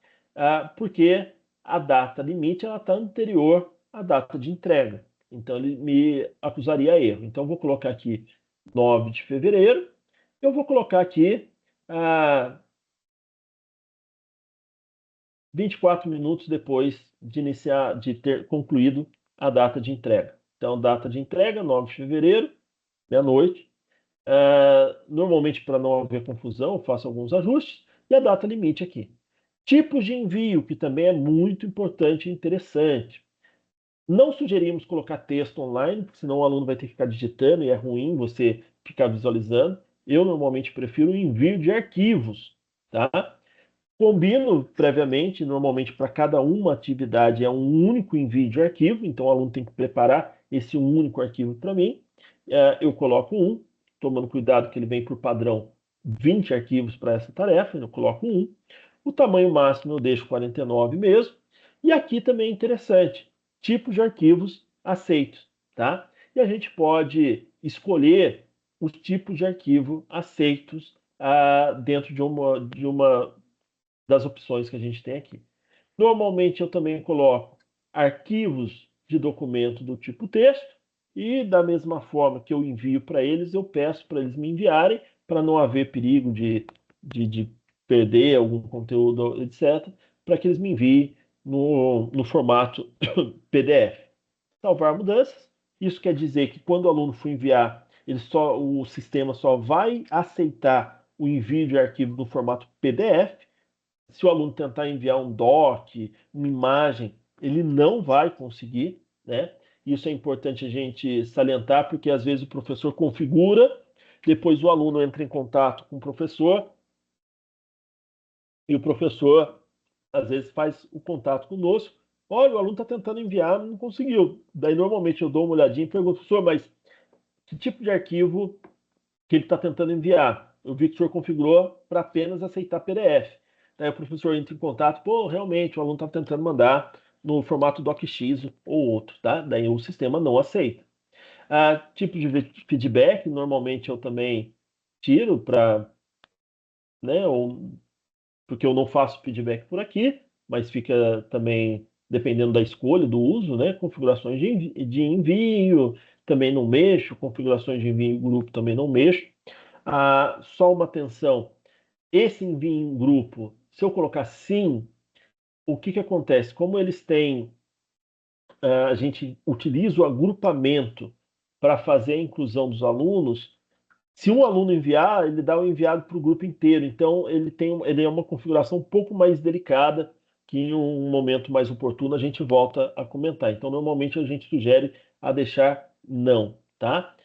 Porque a data limite ela está anterior à data de entrega. Então, ele me acusaria erro. Então, eu vou colocar aqui 9 de fevereiro. Eu vou colocar aqui 24 minutos depois de ter concluído a data de entrega. Então, data de entrega, 9 de fevereiro, meia-noite. Normalmente, para não haver confusão, eu faço alguns ajustes. E a data limite aqui. Tipos de envio, que também é muito importante e interessante. Não sugerimos colocar texto online, porque senão o aluno vai ter que ficar digitando e é ruim você ficar visualizando. Eu normalmente prefiro o envio de arquivos, tá? Combino previamente, normalmente para cada uma atividade é um único envio de arquivo, então o aluno tem que preparar esse único arquivo para mim. Eu coloco tomando cuidado que ele vem por padrão 20 arquivos para essa tarefa, eu coloco O tamanho máximo eu deixo 49 mesmo. E aqui também é interessante, tipos de arquivos aceitos, tá? E a gente pode escolher os tipos de arquivo aceitos dentro de uma das opções que a gente tem aqui. Normalmente eu também coloco arquivos de documento do tipo texto e da mesma forma que eu envio para eles, eu peço para eles me enviarem para não haver perigo de perder algum conteúdo, etc., para que eles me enviem no formato PDF. Salvar mudanças. Isso quer dizer que quando o aluno for enviar, o sistema só vai aceitar o envio de arquivo no formato PDF. Se o aluno tentar enviar um doc, uma imagem, ele não vai conseguir, né? Isso é importante a gente salientar, porque às vezes o professor configura, depois o aluno entra em contato com o professor, e o professor, às vezes, faz o contato conosco. Olha, o aluno está tentando enviar, não conseguiu. Daí, normalmente, eu dou uma olhadinha e pergunto, professor, mas que tipo de arquivo que ele está tentando enviar? Eu vi que o senhor configurou para apenas aceitar PDF. Daí o professor entra em contato, realmente, o aluno está tentando mandar no formato DocX ou outro, tá? Daí o sistema não aceita. Tipo de feedback, normalmente eu também tiro para, né, ou porque eu não faço feedback por aqui, mas fica também dependendo da escolha, do uso, né? Configurações de envio, também não mexo, configurações de envio em grupo também não mexo. Só uma atenção, esse envio em grupo, se eu colocar sim, o que acontece? Como eles têm, a gente utiliza o agrupamento para fazer a inclusão dos alunos. Se um aluno enviar, ele dá o enviado para o grupo inteiro. Então, ele é uma configuração um pouco mais delicada, que em um momento mais oportuno a gente volta a comentar. Então, normalmente a gente sugere a deixar não, tá?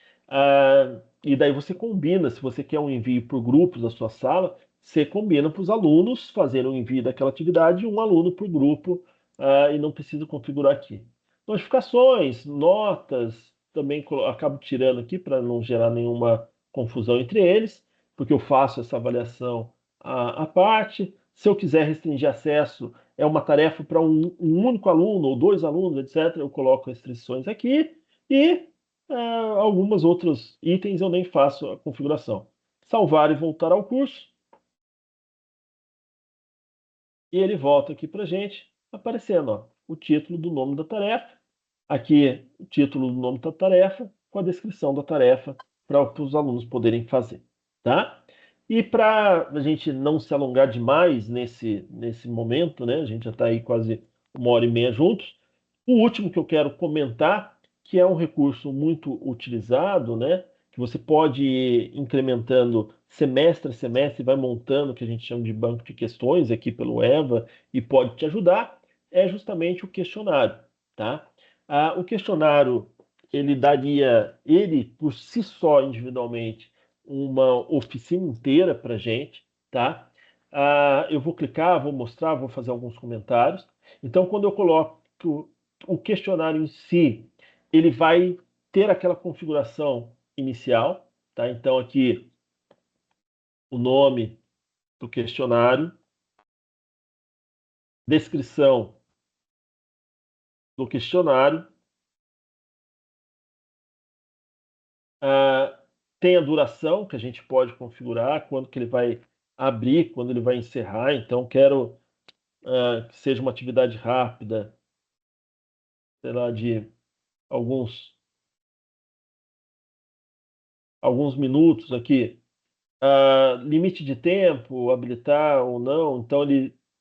E daí você combina, se você quer um envio por grupos da sua sala, você combina para os alunos fazerem o envio daquela atividade, um aluno por grupo, e não precisa configurar aqui. Notificações, notas, também acabo tirando aqui para não gerar nenhuma confusão entre eles, porque eu faço essa avaliação à parte. Se eu quiser restringir acesso, é uma tarefa para um único aluno ou 2 alunos, etc., eu coloco restrições aqui e alguns outros itens eu nem faço a configuração. Salvar e voltar ao curso. E ele volta aqui para a gente, aparecendo ó, o título do nome da tarefa. Aqui, o título do nome da tarefa, com a descrição da tarefa, para os alunos poderem fazer. Tá? E para a gente não se alongar demais nesse momento, né? A gente já está aí quase 1h30 juntos. O último que eu quero comentar, que é um recurso muito utilizado, né? Que você pode ir incrementando semestre a semestre, vai montando o que a gente chama de banco de questões aqui pelo EVA e pode te ajudar, é justamente o questionário, tá? O questionário, ele por si só, individualmente, uma oficina inteira para a gente, tá? Eu vou clicar, vou mostrar, vou fazer alguns comentários. Então, quando eu coloco o questionário em si, ele vai ter aquela configuração inicial, tá? Então, aqui, o nome do questionário, descrição do questionário, tem a duração que a gente pode configurar, quando que ele vai abrir, quando ele vai encerrar. Então, quero que seja uma atividade rápida, sei lá, de alguns minutos aqui. Limite de tempo, habilitar ou não. Então,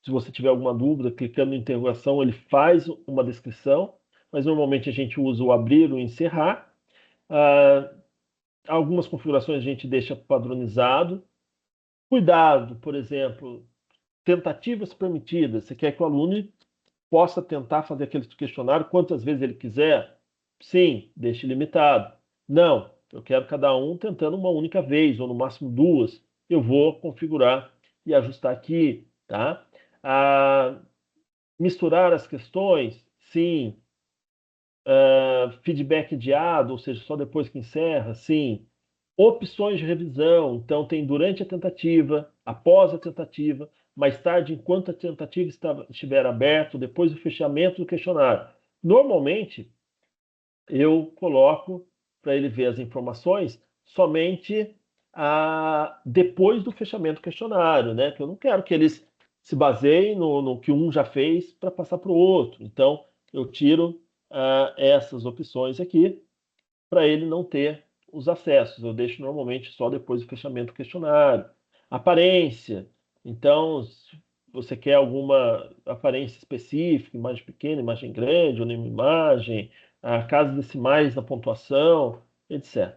se você tiver alguma dúvida, clicando em interrogação, ele faz uma descrição, mas normalmente a gente usa o abrir ou encerrar. Algumas configurações a gente deixa padronizado. Cuidado, por exemplo, tentativas permitidas. Você quer que o aluno possa tentar fazer aquele questionário quantas vezes ele quiser? Sim, deixe limitado. Não, eu quero cada um tentando uma única vez, ou no máximo 2. Eu vou configurar e ajustar aqui, tá? Misturar as questões? Sim. Feedback adiado, ou seja, só depois que encerra? Sim. Opções de revisão, então tem durante a tentativa, após a tentativa, mais tarde, enquanto a tentativa estiver aberta, depois do fechamento do questionário. Normalmente, eu coloco para ele ver as informações somente depois do fechamento do questionário, né? Que eu não quero que eles se baseiem no que um já fez para passar para o outro. Então, eu tiro essas opções aqui para ele não ter os acessos. Eu deixo normalmente só depois do fechamento do questionário. Aparência. Então, se você quer alguma aparência específica, imagem pequena, imagem grande, ou nenhuma imagem, a casa decimais na pontuação, etc.